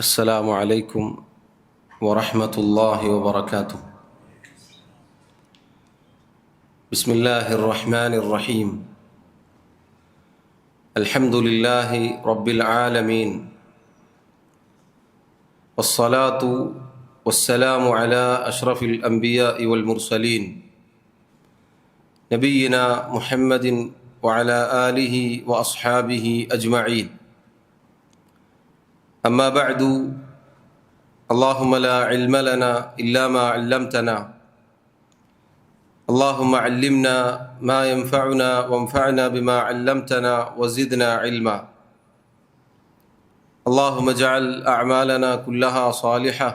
السلام عليكم ورحمة الله وبركاته. بسم الله الرحمن الرحيم. الحمد لله رب العالمين، والصلاة والسلام على أشرف الأنبياء والمرسلين نبينا محمد وعلى آله وأصحابه أجمعين. أما بعد، اللهم لا علم لنا إلا ما علمتنا، اللهم علمنا ما ينفعنا وانفعنا بما علمتنا وزدنا علما. اللهم اجعل أعمالنا كلها صالحة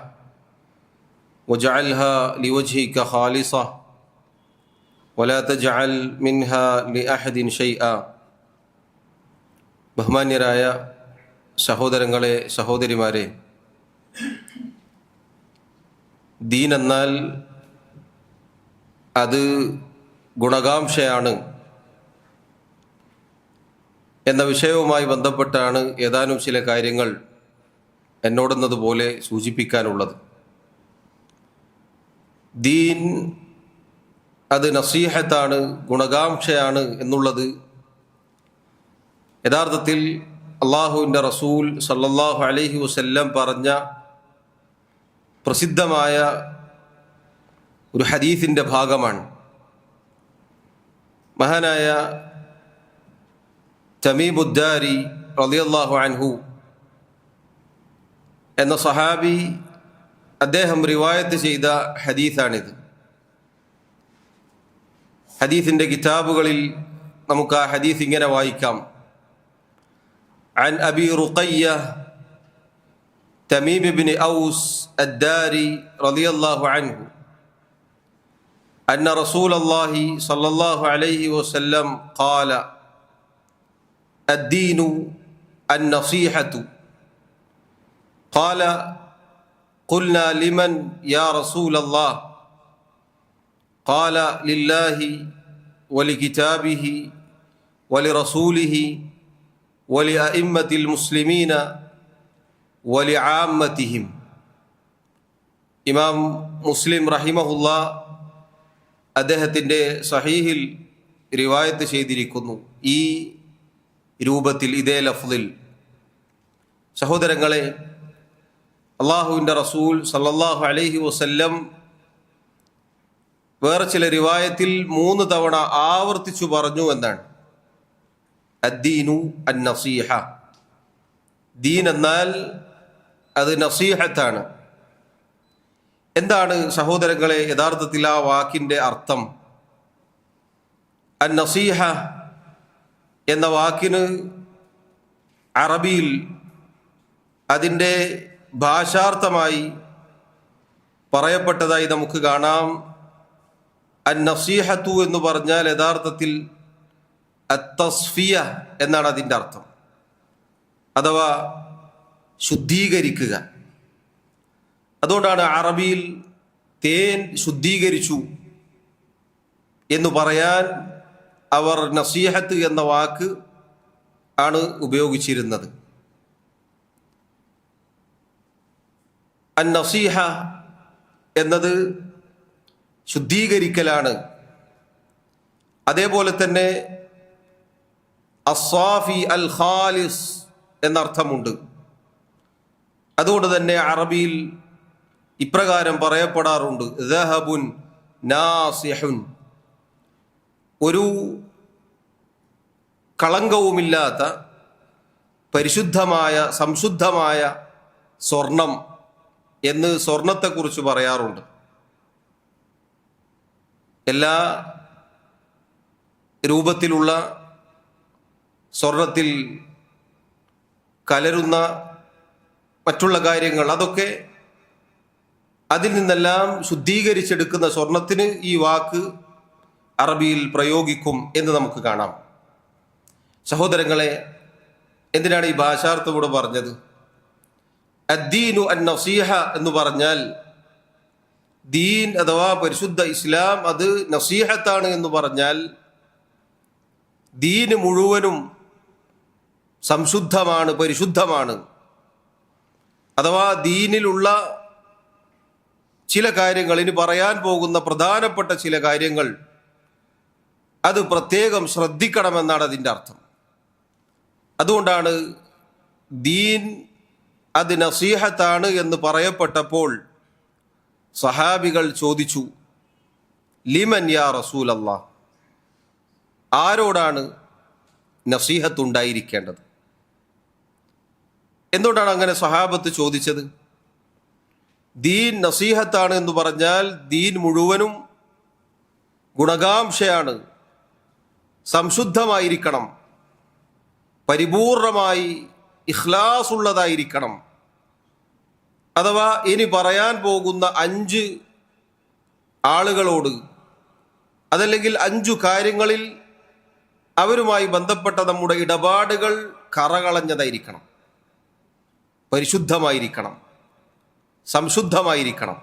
واجعلها لوجهك خالصة ولا تجعل منها لأحد شيئا. ബഹുമാന്യരായ സഹോദരങ്ങളെ, സഹോദരിമാരെ, ദീൻ എന്നാൽ അത് ഗുണകാംക്ഷയാണ് എന്ന വിഷയവുമായി ബന്ധപ്പെട്ടാണ് ഏതാനും ചില കാര്യങ്ങൾ എന്നോടെന്നതുപോലെ സൂചിപ്പിക്കാനുള്ളത്. ദീൻ അത് നസീഹത്താണ്, ഗുണകാംക്ഷയാണ് എന്നുള്ളത് യഥാർത്ഥത്തിൽ അള്ളാഹുവിൻ്റെ റസൂൽ സല്ലല്ലാഹു അലൈഹി വസല്ലം പറഞ്ഞ പ്രസിദ്ധമായ ഒരു ഹദീസിൻ്റെ ഭാഗമാണ്. മഹാനായ തമീമുദ്ദാരി റളിയല്ലാഹു അൻഹു എന്ന സഹാബി അദ്ദേഹം റിവായത്ത് ചെയ്ത ഹദീസാണിത്. ഹദീസിൻ്റെ കിതാബുകളിൽ നമുക്ക് ആ ഹദീസ് ഇങ്ങനെ വായിക്കാം: عن أبي رقية تميم بن أوس الداري رضي الله عنه أن رسول الله صلى الله عليه وسلم قال: الدين النصيحة. قال: قلنا لمن يا رسول الله؟ قال: لله ولكتابه ولرسوله ولأئمة المسلمين ولعامتهم. ഇമാം മുസ്ലിം റഹിമഹുല്ലാ അദ്ദേഹത്തിൻ്റെ സഹീഹിൽ റിവായത്ത് ചെയ്തിരിക്കുന്നു ഈ രൂപത്തിൽ, ഇതേ ലഫ്ളിൽ. സഹോദരങ്ങളെ, അള്ളാഹുവിൻ്റെ റസൂൽ സല്ലല്ലാഹു അലൈഹി വസല്ലം വേറെ ചില റിവായത്തിൽ 3 തവണ ആവർത്തിച്ചു പറഞ്ഞു എന്നാണ്. അദ്ദീനു അൻ നസീഹ. ദീൻ എന്നാൽ അത് നസീഹത്താണ്. എന്താണ് സഹോദരങ്ങളെ യഥാർത്ഥത്തിൽ ആ വാക്കിൻ്റെ അർത്ഥം? അൻ നസീഹ എന്ന വാക്കിന് അറബിയിൽ അതിൻ്റെ ഭാഷാർത്ഥമായി പറയപ്പെട്ടതായി നമുക്ക് കാണാം. അൻ നസീഹത്തു എന്ന് പറഞ്ഞാൽ യഥാർത്ഥത്തിൽ അത്തസ്ഫിയ എന്നാണ് അതിൻ്റെ അർത്ഥം, അഥവാ ശുദ്ധീകരിക്കുക. അതുകൊണ്ടാണ് അറബിയിൽ തേൻ ശുദ്ധീകരിച്ചു എന്ന് പറയാൻ അവർ നസീഹത്ത് എന്ന വാക്ക് ആണ് ഉപയോഗിച്ചിരുന്നത്. അൻ നസീഹ എന്നത് ശുദ്ധീകരിക്കലാണ്. അതേപോലെ തന്നെ അസ്സാഫി അൽ ഖാലിസ് എന്നർത്ഥമുണ്ട്. അതുകൊണ്ട് തന്നെ അറബിയിൽ ഇപ്രകാരം പറയപ്പെടാറുണ്ട്: ദഹബുൻ നാസിഹുൻ. ഒരു കളങ്കവുമില്ലാത്ത പരിശുദ്ധമായ സംശുദ്ധമായ സ്വർണം എന്ന് സ്വർണത്തെക്കുറിച്ച് പറയാറുണ്ട്. എല്ലാ രൂപത്തിലുള്ള സ്വർണത്തിൽ കലരുന്ന മറ്റുള്ള കാര്യങ്ങൾ, അതൊക്കെ അതിൽ നിന്നെല്ലാം ശുദ്ധീകരിച്ചെടുക്കുന്ന സ്വർണത്തിന് ഈ വാക്ക് അറബിയിൽ പ്രയോഗിക്കും എന്ന് നമുക്ക് കാണാം. സഹോദരങ്ങളെ, എന്തിനാണ് ഈ ഭാഷാർത്ഥം ഇവിടെ പറഞ്ഞത്? അദ്ദീനു അൻ നസീഹ എന്ന് പറഞ്ഞാൽ ദീൻ അഥവാ പരിശുദ്ധ ഇസ്ലാം അത് നസീഹത്താണ് എന്ന് പറഞ്ഞാൽ ദീന് മുഴുവനും സംശുദ്ധമാണ്, പരിശുദ്ധമാണ്. അഥവാ ദീനിലുള്ള ചില കാര്യങ്ങൾ, ഇനി പറയാൻ പോകുന്ന പ്രധാനപ്പെട്ട ചില കാര്യങ്ങൾ, അത് പ്രത്യേകം ശ്രദ്ധിക്കണമെന്നാണ് അതിൻ്റെ അർത്ഥം. അതുകൊണ്ടാണ് ദീൻ അത് നസീഹത്താണ് എന്ന് പറയപ്പെട്ടപ്പോൾ സഹാബികൾ ചോദിച്ചു, ലിമൻ യാ റസൂലല്ലാഹ്, ആരോടാണ് നസീഹത്ത് ഉണ്ടായിരിക്കേണ്ടത്? എന്തുകൊണ്ടാണ് അങ്ങനെ സഹാബത്ത് ചോദിച്ചത്? ദീൻ നസീഹത്താണ് എന്ന് പറഞ്ഞാൽ ദീൻ മുഴുവനും ഗുണകാംക്ഷയാണ്, സംശുദ്ധമായിരിക്കണം, പരിപൂർണമായി ഇഖ്ലാസ് ഉള്ളതായിരിക്കണം. അഥവാ ഇനി പറയാൻ പോകുന്ന 5 ആളുകളോട്, അതല്ലെങ്കിൽ 5 കാര്യങ്ങളിൽ അവരുമായി ബന്ധപ്പെട്ട നമ്മുടെ ഇടപാടുകൾ കറകളഞ്ഞതായിരിക്കണം, പരിശുദ്ധമായിരിക്കണം, സംശുദ്ധമായിരിക്കണം.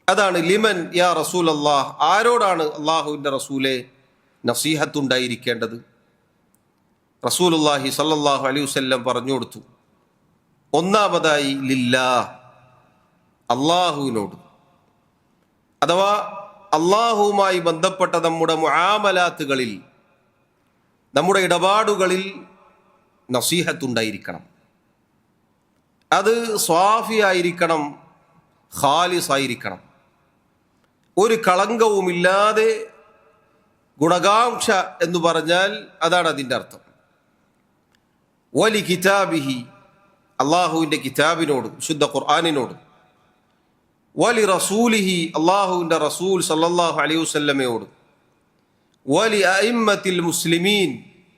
അതാണ് ലിമൻ യാ റസൂൽ അല്ലാഹ്, ആരോടാണ് അള്ളാഹുവിൻ്റെ റസൂലെ നസീഹത്തുണ്ടായിരിക്കേണ്ടത്? റസൂലുള്ളാഹി സല്ലല്ലാഹു അലൈഹി വസല്ലം പറഞ്ഞു കൊടുത്തു, ഒന്നാമതായി ലില്ലാഹ്, അള്ളാഹുവിനോട്. അഥവാ അള്ളാഹുവുമായി ബന്ധപ്പെട്ട നമ്മുടെ മുആമലാത്തുകളിൽ, നമ്മുടെ ഇടപാടുകളിൽ നസീഹത്തുണ്ടായിരിക്കണം. അത് സ്വാഫിയായിരിക്കണം, ഖാലിസായിരിക്കണം, ഒരു കളങ്കവുമില്ലാതെ. ഗുണകാംക്ഷ എന്ന് പറഞ്ഞാൽ അതാണ് അതിൻ്റെ അർത്ഥം. വലി കിതാബിഹി, അള്ളാഹുവിൻ്റെ കിതാബിനോട്, വിശുദ്ധ ഖുർആനിനോട്. വലി റസൂലിഹി, അള്ളാഹുവിൻ്റെ റസൂൽ സല്ലല്ലാഹു അലൈഹി വസല്ലമയോട്. വലി അഇമ്മത്തിൽ മുസ്ലിമീൻ,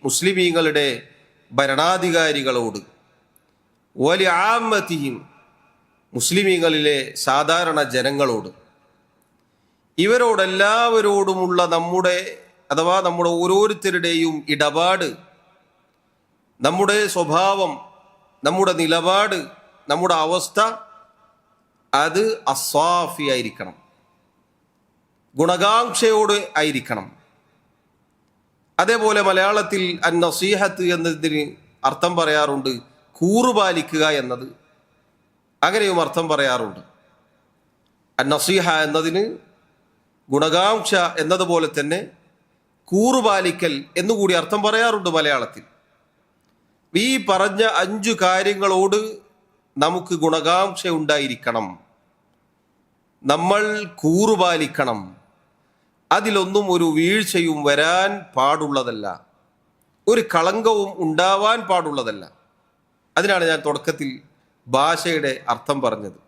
മുസ്ലിമീങ്ങളുടെ ഭരണാധികാരികളോട്. വലി ആമ്മത്തിഹിം, മുസ്ലിമീങ്ങളിലെ സാധാരണ ജനങ്ങളോട്. ഇവരോടെല്ലാവരോടുമുള്ള നമ്മുടെ, അഥവാ നമ്മുടെ ഓരോരുത്തരുടെയും ഇടപാട്, നമ്മുടെ സ്വഭാവം, നമ്മുടെ നിലപാട്, നമ്മുടെ അവസ്ഥ, അത് അസ്വാഫി ആയിരിക്കണം, ഗുണകാംക്ഷയോട് ആയിരിക്കണം. അതേപോലെ മലയാളത്തിൽ അൻ നസീഹത്ത് എന്നതിന് അർത്ഥം പറയാറുണ്ട് കൂറുപാലിക്കുക എന്നത്, അങ്ങനെയും അർത്ഥം പറയാറുണ്ട്. അൻ നസീഹ എന്നതിന് ഗുണകാംക്ഷ എന്നതുപോലെ തന്നെ കൂറുപാലിക്കൽ എന്നുകൂടി അർത്ഥം പറയാറുണ്ട് മലയാളത്തിൽ. ഈ പറഞ്ഞ 5 കാര്യങ്ങളോട് നമുക്ക് ഗുണകാംക്ഷ ഉണ്ടായിരിക്കണം, നമ്മൾ കൂറുപാലിക്കണം. അതിലൊന്നും ഒരു വീഴ്ചയും വരാൻ പാടുള്ളതല്ല, ഒരു കളങ്കവും ഉണ്ടാവാൻ പാടുള്ളതല്ല. അതിനാണ് ഞാൻ തുടക്കത്തിൽ ഭാഷയുടെ അർത്ഥം പറഞ്ഞത്.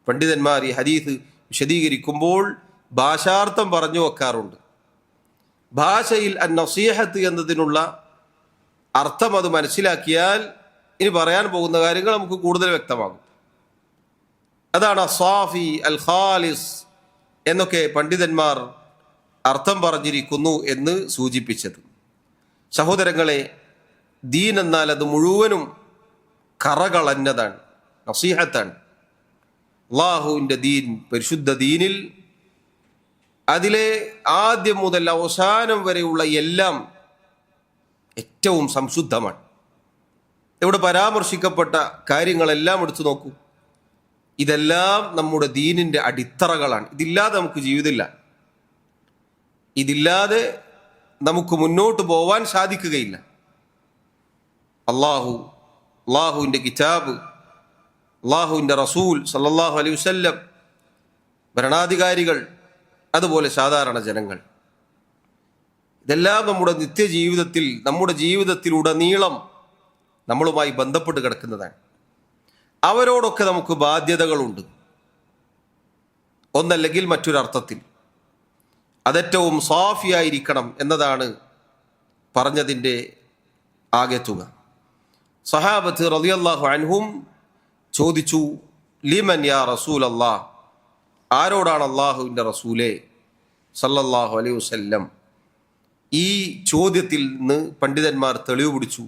പണ്ഡിതന്മാർ ഈ ഹദീസ് വിശദീകരിക്കുമ്പോൾ ഭാഷാർത്ഥം പറഞ്ഞു വെക്കാറുണ്ട്. ഭാഷയിൽ അൻ നസീഹത്ത് എന്നതിനുള്ള അർത്ഥം അത് മനസ്സിലാക്കിയാൽ ഇനി പറയാൻ പോകുന്ന കാര്യങ്ങൾ നമുക്ക് കൂടുതൽ വ്യക്തമാകും. അതാണ് അസ്സാഫി, അൽ ഖാലിസ് എന്നൊക്കെ പണ്ഡിതന്മാർ അർത്ഥം പറഞ്ഞിരിക്കുന്നു എന്ന് സൂചിപ്പിച്ചത്. സഹോദരങ്ങളെ, ദീൻ എന്നാൽ അത് മുഴുവനും കറകളഞ്ഞതാണ്, നസീഹത്താണ്. അല്ലാഹുവിൻ്റെ ദീൻ, പരിശുദ്ധ ദീനിൽ അതിലെ ആദ്യം മുതൽ അവസാനം വരെയുള്ള എല്ലാം ഏറ്റവും സംശുദ്ധമാണ്. ഇവിടെ പരാമർശിക്കപ്പെട്ട കാര്യങ്ങളെല്ലാം എടുത്തു നോക്കൂ. ഇതെല്ലാം നമ്മുടെ ദീനിൻ്റെ അടിത്തറകളാണ്. ഇതില്ലാതെ നമുക്ക് ജീവിതമില്ല. നമുക്ക് മുന്നോട്ട് പോവാൻ സാധിക്കുകയില്ല. അള്ളാഹുവിൻ്റെ കിതാബ്, അള്ളാഹുവിൻ്റെ റസൂൽ സല്ലല്ലാഹു അലൈഹി വസല്ലം, ഭരണാധികാരികൾ, അതുപോലെ സാധാരണ ജനങ്ങൾ, ഇതെല്ലാം നമ്മുടെ നിത്യജീവിതത്തിൽ, നമ്മുടെ ജീവിതത്തിലുടനീളം നമ്മളുമായി ബന്ധപ്പെട്ട് കിടക്കുന്നതാണ്. അവരോടൊക്കെ നമുക്ക് ബാധ്യതകളുണ്ട്, ഒന്നല്ലെങ്കിൽ മറ്റൊരർത്ഥത്തിൽ. അതേറ്റവും സാഫിയായിരിക്കണം എന്നതാണ് പറഞ്ഞതിൻ്റെ ആകെ തുക. സഹാബത്ത് റളിയല്ലാഹു അൻഹും ചോദിച്ചു, ലിമൻ യാ റസൂൽ അല്ലാഹ്, ആരോടാണ് അള്ളാഹുവിൻ്റെ റസൂലേ സല്ലല്ലാഹു അലൈഹി വസല്ലം? ഈ ചോദ്യത്തിൽ നിന്ന് പണ്ഡിതന്മാർ തെളിവ് പിടിച്ചു.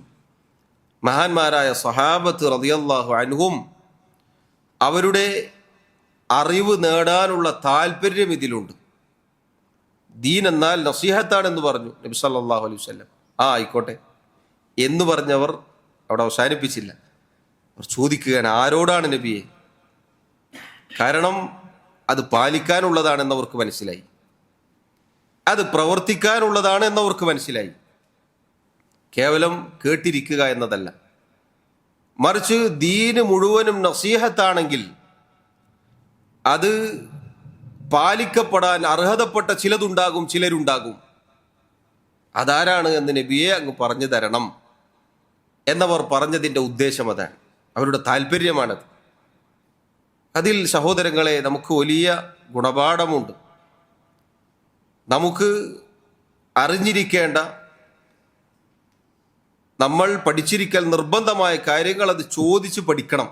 മഹാന്മാരായ സഹാബത്ത് റളിയല്ലാഹു അൻഹും അവരുടെ അറിവ് നേടാനുള്ള താല്പര്യം ഇതിലുണ്ട്. ദീൻ എന്നാൽ നസീഹത്താണെന്ന് പറഞ്ഞു നബി സല്ലല്ലാഹു അലൈഹി വസല്ലം. ആയിക്കോട്ടെ എന്ന് പറഞ്ഞവർ അവിടെ അവസാനിപ്പിച്ചില്ല. അവർ ചോദിക്കുകയാണ്, ആരോടാണ് നബിയെ? കാരണം അത് പാലിക്കാനുള്ളതാണെന്നവർക്ക് മനസ്സിലായി, അത് പ്രവർത്തിക്കാനുള്ളതാണ് എന്നവർക്ക് മനസ്സിലായി. കേവലം കേട്ടിരിക്കുക എന്നതല്ല, മറിച്ച് ദീന് മുഴുവനും നസീഹത്താണെങ്കിൽ അത് പാലിക്കപ്പെടാൻ അർഹതപ്പെട്ട ചിലതുണ്ടാകും, ചിലരുണ്ടാകും. അതാരാണ് എന്ന് നബിയെ അങ്ങ് പറഞ്ഞു തരണം എന്നവർ പറഞ്ഞതിൻ്റെ ഉദ്ദേശം അതാണ്, അവരുടെ താല്പര്യമാണത്. അതിൽ സഹോദരങ്ങളെ നമുക്ക് വലിയ ഗുണപാഠമുണ്ട്. നമുക്ക് അറിഞ്ഞിരിക്കേണ്ട, നമ്മൾ പഠിച്ചിരിക്കൽ നിർബന്ധമായ കാര്യങ്ങൾ അത് ചോദിച്ച് പഠിക്കണം,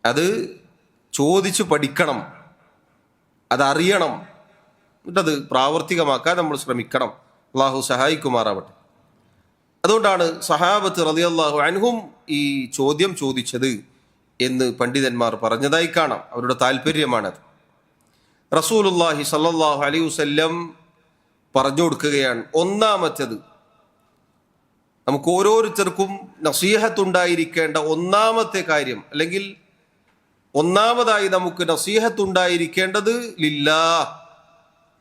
അത് ചോദിച്ച് പഠിക്കണം, അതറിയണം, എന്നിട്ടത് പ്രാവർത്തികമാക്കാൻ നമ്മൾ ശ്രമിക്കണം. അള്ളാഹു സഹായിക്കുമാറാവട്ടെ. അതുകൊണ്ടാണ് സഹാബത്ത് റളിയല്ലാഹു അൻഹും ഈ ചോദ്യം ചോദിച്ചത് എന്ന് പണ്ഡിതന്മാർ പറഞ്ഞതായി കാണാം. അവരുടെ താല്പര്യമാണത്. റസൂലുള്ളാഹി സ്വല്ലല്ലാഹു അലൈഹി വസല്ലം പറഞ്ഞു കൊടുക്കുകയാണ്, ഒന്നാമത്തേത്, നമുക്ക് ഓരോരുത്തർക്കും നസീഹത്തുണ്ടായിരിക്കേണ്ട ഒന്നാമത്തെ കാര്യം, അല്ലെങ്കിൽ ഒന്നാമതായി നമുക്ക് നസീഹത്തുണ്ടായിരിക്കേണ്ടത് ലില്ലാഹ്,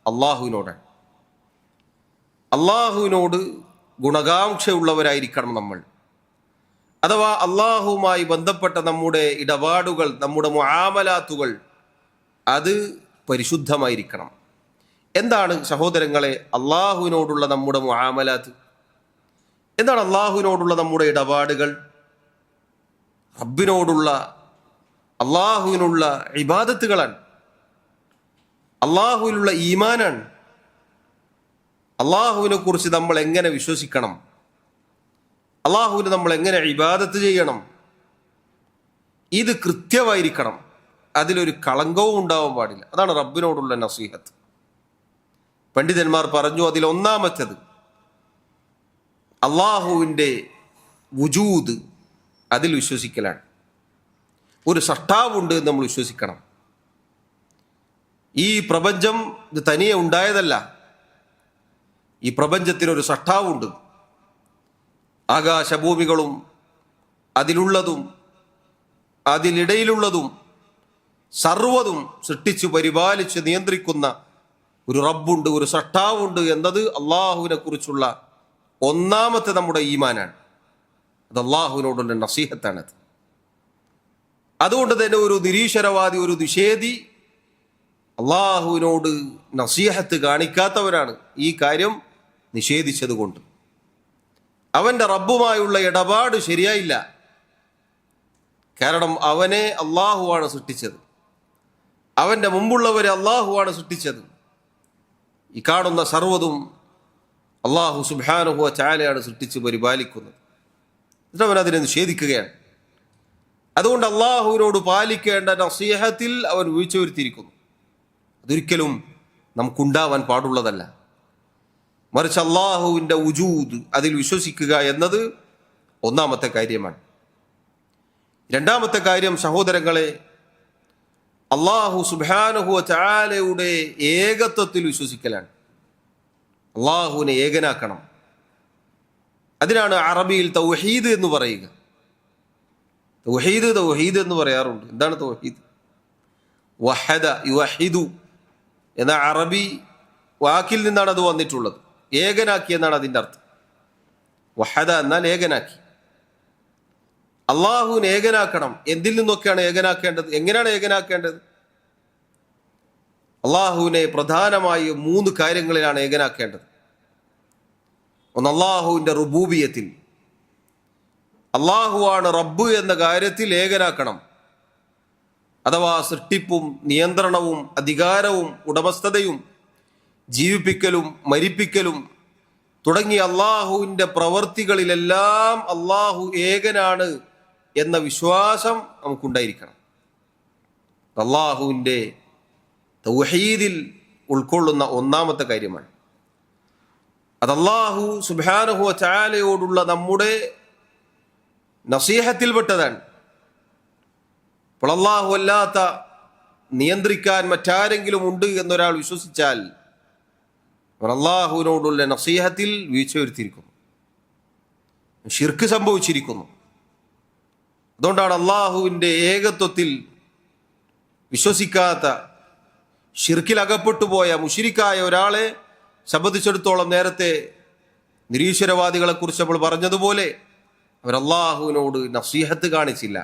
അള്ളാഹുവിനോടാണ്. അള്ളാഹുവിനോട് ഗുണകാംക്ഷയുള്ളവരായിരിക്കണം നമ്മൾ. അഥവാ അള്ളാഹുവുമായി ബന്ധപ്പെട്ട നമ്മുടെ ഇടപാടുകൾ, നമ്മുടെ മുആമലാത്തുകൾ അത് പരിശുദ്ധമായിരിക്കണം. എന്താണ് സഹോദരങ്ങളെ അള്ളാഹുവിനോടുള്ള നമ്മുടെ മുആമലാത്ത്? എന്താണ് അള്ളാഹുവിനോടുള്ള നമ്മുടെ ഇടപാടുകൾ? റബ്ബിനോടുള്ള, അള്ളാഹുവിനുള്ള ഇബാദത്തുകളാണ്, അള്ളാഹുവിനുള്ള ഈമാനാണ്. അള്ളാഹുവിനെ കുറിച്ച് നമ്മൾ എങ്ങനെ വിശ്വസിക്കണം, അള്ളാഹുവിന് നമ്മൾ എങ്ങനെ ഇബാദത്ത് ചെയ്യണം, ഇത് കൃത്യമായിരിക്കണം. അതിലൊരു കളങ്കവും ഉണ്ടാവാൻ പാടില്ല. അതാണ് റബ്ബിനോടുള്ള നസീഹത്ത്. പണ്ഡിതന്മാർ പറഞ്ഞു, അതിലൊന്നാമത്തേത് അള്ളാഹുവിൻ്റെ വുജൂദ്, അതിൽ വിശ്വസിക്കലാണ്. ഒരു സൃഷ്ടാവുണ്ട് എന്ന് നമ്മൾ വിശ്വസിക്കണം. ഈ പ്രപഞ്ചം ഇത് തനിയെ ഉണ്ടായതല്ല, ഈ പ്രപഞ്ചത്തിനൊരു സൃഷ്ടാവുണ്ട്. ആകാശഭൂമികളും അതിലുള്ളതും അതിലിടയിലുള്ളതും സർവ്വതും സൃഷ്ടിച്ചു പരിപാലിച്ച് നിയന്ത്രിക്കുന്ന ഒരു റബ്ബുണ്ട്, ഒരു സൃഷ്ടാവുണ്ട് എന്നത് അള്ളാഹുവിനെ കുറിച്ചുള്ള ഒന്നാമത്തെ നമ്മുടെ ഈമാനാണ്. അത് അള്ളാഹുവിനോടുള്ള നസീഹത്താണത്. അതുകൊണ്ട് തന്നെ ഒരു നിരീശ്വരവാദി, ഒരു നിഷേധി അള്ളാഹുവിനോട് നസീഹത്ത് കാണിക്കാത്തവരാണ് ഈ കാര്യം നിഷേധിച്ചത് കൊണ്ട്. അവൻ്റെ റബ്ബുമായുള്ള ഇടപാട് ശരിയായില്ല. കാരണം അവനെ അള്ളാഹുവാണ് സൃഷ്ടിച്ചത്, അവൻ്റെ മുമ്പുള്ളവരെ അള്ളാഹുവാണ് സൃഷ്ടിച്ചത്. ഈ കാണുന്ന സർവ്വതും അള്ളാഹു സുബ്ഹാനഹു വ തആലയാണ് സൃഷ്ടിച്ച് പരിപാലിക്കുന്നത്. എന്നിട്ട് അവൻ അതിനെ നിഷേധിക്കുകയാണ്. അതുകൊണ്ട് അള്ളാഹുവിനോട് പാലിക്കേണ്ട നസീഹത്തിൽ അവൻ വീഴ്ച വരുത്തിയിരിക്കുന്നു. അതൊരിക്കലും നമുക്കുണ്ടാവാൻ പാടുള്ളതല്ല. മറിച്ച് അള്ളാഹുവിൻ്റെ വുജൂദ്, അതിൽ വിശ്വസിക്കുക എന്നത് ഒന്നാമത്തെ കാര്യമാണ്. രണ്ടാമത്തെ കാര്യം സഹോദരങ്ങളെ, അള്ളാഹു സുബ്ഹാനഹു വ തആലയുടെ ഏകത്വത്തിൽ വിശ്വസിക്കലാണ്. അള്ളാഹുവിനെ ഏകനാക്കണം. അതിനാണ് അറബിയിൽ തൗഹീദ് എന്ന് പറയുക. തൗഹീദ് എന്ന് പറയാറുണ്ട്. എന്താണ് തൗഹീദ്? വഹദ യുവഹിദു എന്ന അറബി വാക്കിൽ നിന്നാണ് അത് വന്നിട്ടുള്ളത്. ഏകനാക്കി എന്നാണ് അതിൻ്റെ അർത്ഥം. വഹദ എന്നാൽ ഏകനാക്കി. അള്ളാഹുവിനെ ഏകനാക്കണം. എന്തിൽ നിന്നൊക്കെയാണ് ഏകനാക്കേണ്ടത്? എങ്ങനെയാണ് ഏകനാക്കേണ്ടത്? അള്ളാഹുവിനെ പ്രധാനമായും 3 കാര്യങ്ങളിലാണ് ഏകനാക്കേണ്ടത്. ഒന്ന്, അള്ളാഹുവിൻ്റെ റുബൂബിയത്തിൽ, അള്ളാഹുവാണ് റബ്ബ് എന്ന കാര്യത്തിൽ ഏകനാക്കണം. അഥവാ സൃഷ്ടിപ്പും നിയന്ത്രണവും അധികാരവും ഉടമസ്ഥതയും ജീവിപ്പിക്കലും മരിപ്പിക്കലും തുടങ്ങിയ അള്ളാഹുവിൻ്റെ പ്രവർത്തികളിലെല്ലാം അള്ളാഹു ഏകനാണ് എന്ന വിശ്വാസം നമുക്കുണ്ടായിരിക്കണം. അള്ളാഹുവിൻ്റെ തൗഹീദിൽ ഉൾക്കൊള്ളുന്ന ഒന്നാമത്തെ കാര്യമാണ്. അത് അല്ലാഹു സുബ്ഹാനഹു വ തആലയോടുള്ള നമ്മുടെ നസീഹത്തിൽപ്പെട്ടതാണ്. അപ്പോൾ അല്ലാഹു അല്ലാത്ത നിയന്ത്രിക്കാൻ മറ്റാരെങ്കിലും ഉണ്ട് എന്നൊരാൾ വിശ്വസിച്ചാൽ അവർ അല്ലാഹുവിനോടുള്ള നസീഹത്തിൽ വീഴ്ച വരുത്തിയിരിക്കുന്നു, ഷിർക്ക് സംഭവിച്ചിരിക്കുന്നു. അതുകൊണ്ടാണ് അള്ളാഹുവിൻ്റെ ഏകത്വത്തിൽ വിശ്വസിക്കാത്ത, ഷിർക്കിൽ അകപ്പെട്ടു പോയ മുശ്രിക്കായ ഒരാളെ സംബന്ധിച്ചിടത്തോളം നേരത്തെ നിരീശ്വരവാദികളെക്കുറിച്ച് നമ്മൾ പറഞ്ഞതുപോലെ അവർ അള്ളാഹുവിനോട് നസീഹത്ത് കാണിച്ചില്ല.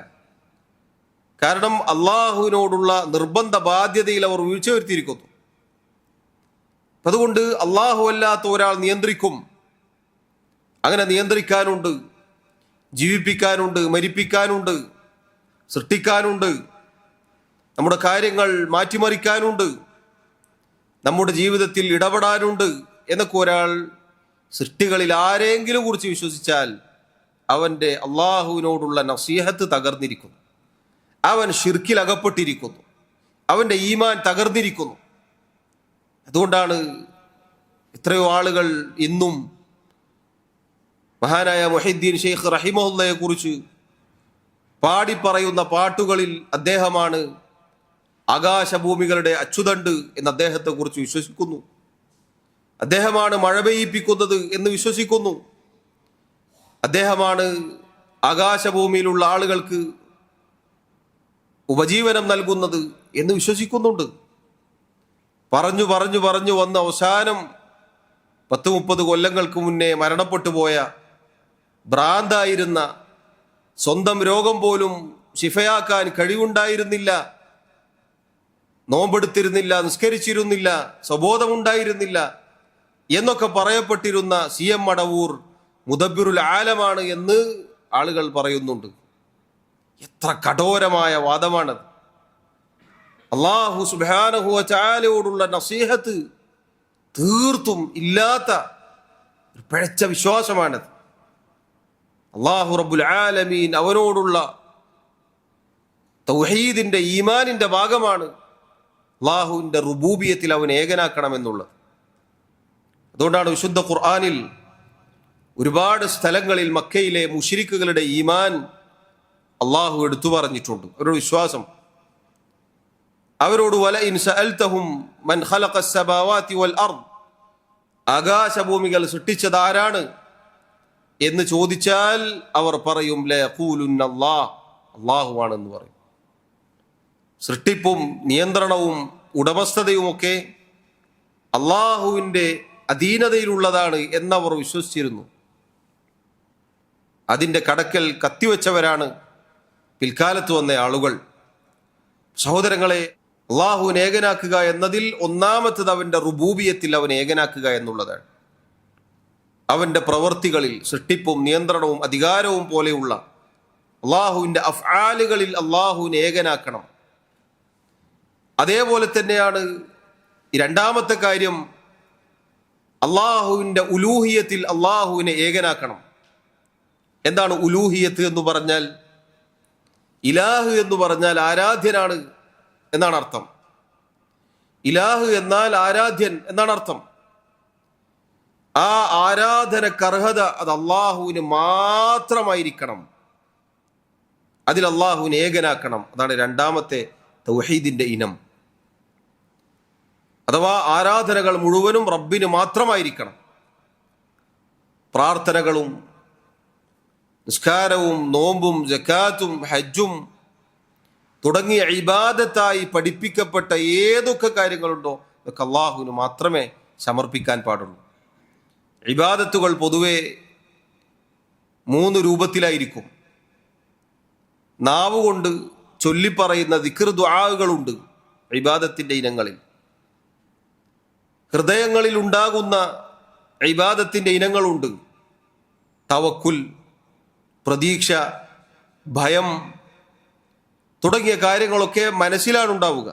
കാരണം അള്ളാഹുവിനോടുള്ള നിർബന്ധ ബാധ്യതയിൽ അവർ വീഴ്ച വരുത്തിയിരിക്കുന്നു. അതുകൊണ്ട് അള്ളാഹു അല്ലാത്ത ഒരാൾ നിയന്ത്രിക്കും. അങ്ങനെ നിയന്ത്രിക്കാനുണ്ട്, ജീവിപ്പിക്കാനുണ്ട്, മരിപ്പിക്കാനുണ്ട്, സൃഷ്ടിക്കാനുണ്ട്, നമ്മുടെ കാര്യങ്ങൾ മാറ്റിമറിക്കാനുണ്ട്, നമ്മുടെ ജീവിതത്തിൽ ഇടപെടാനുണ്ട് എന്നൊക്കെ ഒരാൾ സൃഷ്ടികളിൽ ആരെങ്കിലും കുറിച്ച് വിശ്വസിച്ചാൽ അവൻ്റെ അള്ളാഹുവിനോടുള്ള നസീഹത്ത് തകർന്നിരിക്കുന്നു. അവൻ ഷിർക്കിൽ അകപ്പെട്ടിരിക്കുന്നു, അവൻ്റെ ഈമാൻ തകർന്നിരിക്കുന്നു. അതുകൊണ്ടാണ് എത്രയോ ആളുകൾ ഇന്നും മഹാനായ മുഹീദ്ദീൻ ഷെയ്ഖ് റഹിമഹുല്ലയെ കുറിച്ച് പാടിപ്പറയുന്ന പാട്ടുകളിൽ അദ്ദേഹമാണ് ആകാശഭൂമികളുടെ അച്ചുതണ്ട് എന്ന് അദ്ദേഹത്തെക്കുറിച്ച് വിശ്വസിക്കുന്നു. അദ്ദേഹമാണ് മഴ പെയ്യിപ്പിക്കുന്നത് എന്ന് വിശ്വസിക്കുന്നു. അദ്ദേഹമാണ് ആകാശഭൂമിയിലുള്ള ആളുകൾക്ക് ഉപജീവനം നൽകുന്നത് എന്ന് വിശ്വസിക്കുന്നുണ്ട്. പറഞ്ഞു പറഞ്ഞു പറഞ്ഞു വന്ന് അവസാനം 10-30 കൊല്ലങ്ങൾക്ക് മുന്നേ മരണപ്പെട്ടു പോയ, ഭ്രാന്തായിരുന്ന, സ്വന്തം രോഗം പോലും ശിഫയാക്കാൻ കഴിവുണ്ടായിരുന്നില്ല, നോമ്പെടുത്തിരുന്നില്ല, നിസ്കരിച്ചിരുന്നില്ല, സ്വബോധമുണ്ടായിരുന്നില്ല എന്നൊക്കെ പറയപ്പെട്ടിരുന്ന CM മടവൂർ മുദബ്ബിറുൽ ആലമാണ് എന്ന് ആളുകൾ പറയുന്നുണ്ട്. എത്ര കഠോരമായ വാദമാണത്! അല്ലാഹു സുബ്ഹാനഹു വ തആലയോടുള്ള നസീഹത്ത് തീർത്തും ഇല്ലാത്ത ഒരു പിഴച്ച വിശ്വാസമാണത്. അല്ലാഹു റബ്ബുൽ ആലമീൻ അവനോടുള്ള തൗഹീദിന്റെ, ഈമാനിന്റെ ഭാഗമാണ് അല്ലാഹുവിന്റെ റുബൂബിയത്തിൽ അവൻ ഏകനാക്കണമെന്നുള്ളത്. അതുകൊണ്ടാണ് വിശുദ്ധ ഖുർആനിൽ ഒരുപാട് സ്ഥലങ്ങളിൽ മക്കയിലെ മുശ്രിക്കുകളുടെ ഈമാൻ അള്ളാഹു എടുത്തു പറഞ്ഞിട്ടുണ്ട്. അവരുടെ വിശ്വാസം, അവരോട് വലഇൻ സഅൽതഹും മൻ ഖലഖസ് സമാവാതി വൽ അർദ്, ആകാശഭൂമികൾ സൃഷ്ടിച്ചത് ആരാണ് എന്ന് ചോദിച്ചാൽ അവർ പറയും ലയഖൂലുന്ന അല്ലാഹ്, അള്ളാഹുവാണെന്ന് പറയും. സൃഷ്ടിപ്പും നിയന്ത്രണവും ഉടമസ്ഥതയുമൊക്കെ അള്ളാഹുവിൻ്റെ അധീനതയിലുള്ളതാണ് എന്നവർ വിശ്വസിച്ചിരുന്നു. അതിൻ്റെ കടക്കൽ കത്തിവെച്ചവരാണ് പിൽക്കാലത്ത് വന്ന ആളുകൾ. സഹോദരങ്ങളെ, അള്ളാഹുവിനെ ഏകനാക്കുക എന്നതിൽ ഒന്നാമത്തത് അവൻ്റെ റുബൂബിയത്തിൽ അവൻ ഏകനാക്കുക എന്നുള്ളതാണ്. അവൻ്റെ പ്രവൃത്തികളിൽ സൃഷ്ടിപ്പും നിയന്ത്രണവും അധികാരവും പോലെയുള്ള അള്ളാഹുവിൻ്റെ അഫ്ആലുകളിൽ അള്ളാഹുവിനെ ഏകനാക്കണം. അതേപോലെ തന്നെയാണ് രണ്ടാമത്തെ കാര്യം, അള്ളാഹുവിൻ്റെ ഉലൂഹിയത്തിൽ അള്ളാഹുവിനെ ഏകനാക്കണം. എന്താണ് ഉലൂഹിയത്ത് എന്ന് പറഞ്ഞാൽ? ഇലാഹ് എന്ന് പറഞ്ഞാൽ ആരാധ്യനാണ് എന്നാണ് അർത്ഥം. ഇലാഹ് എന്നാൽ ആരാധ്യൻ എന്നാണ് അർത്ഥം. ആ ആരാധനക്കർഹത അത് അള്ളാഹുവിന് മാത്രമായിരിക്കണം. അതിൽ അള്ളാഹുവിനെ ഏകനാക്കണം. അതാണ് രണ്ടാമത്തെ തൗഹീദിന്റെ ഇനം. അഥവാ ആരാധനകൾ മുഴുവനും റബ്ബിന് മാത്രമായിരിക്കണം. പ്രാർത്ഥനകളും നിസ്കാരവും നോമ്പും സക്കാത്തും ഹജ്ജും തുടങ്ങിയ ഇബാദത്തായി പഠിപ്പിക്കപ്പെട്ട ഏതൊക്കെ കാര്യങ്ങളുണ്ടോ അതൊക്കെ അള്ളാഹുവിന് മാത്രമേ സമർപ്പിക്കാൻ പാടുള്ളൂ. ഇബാദത്തുകൾ പൊതുവെ 3 രൂപത്തിലായിരിക്കും. നാവുകൊണ്ട് ചൊല്ലിപ്പറയുന്ന ദിക്ർ ദുആകളുണ്ട് ഇബാദത്തിന്റെ ഇനങ്ങളിൽ. ഹൃദയങ്ങളിൽ ഉണ്ടാകുന്ന ഇബാദത്തിന്റെ ഇനങ്ങളുണ്ട്. തവക്കുൽ, പ്രതീക്ഷ, ഭയം തുടങ്ങിയ കാര്യങ്ങളൊക്കെ മനസ്സിലാണ് ഉണ്ടാവുക.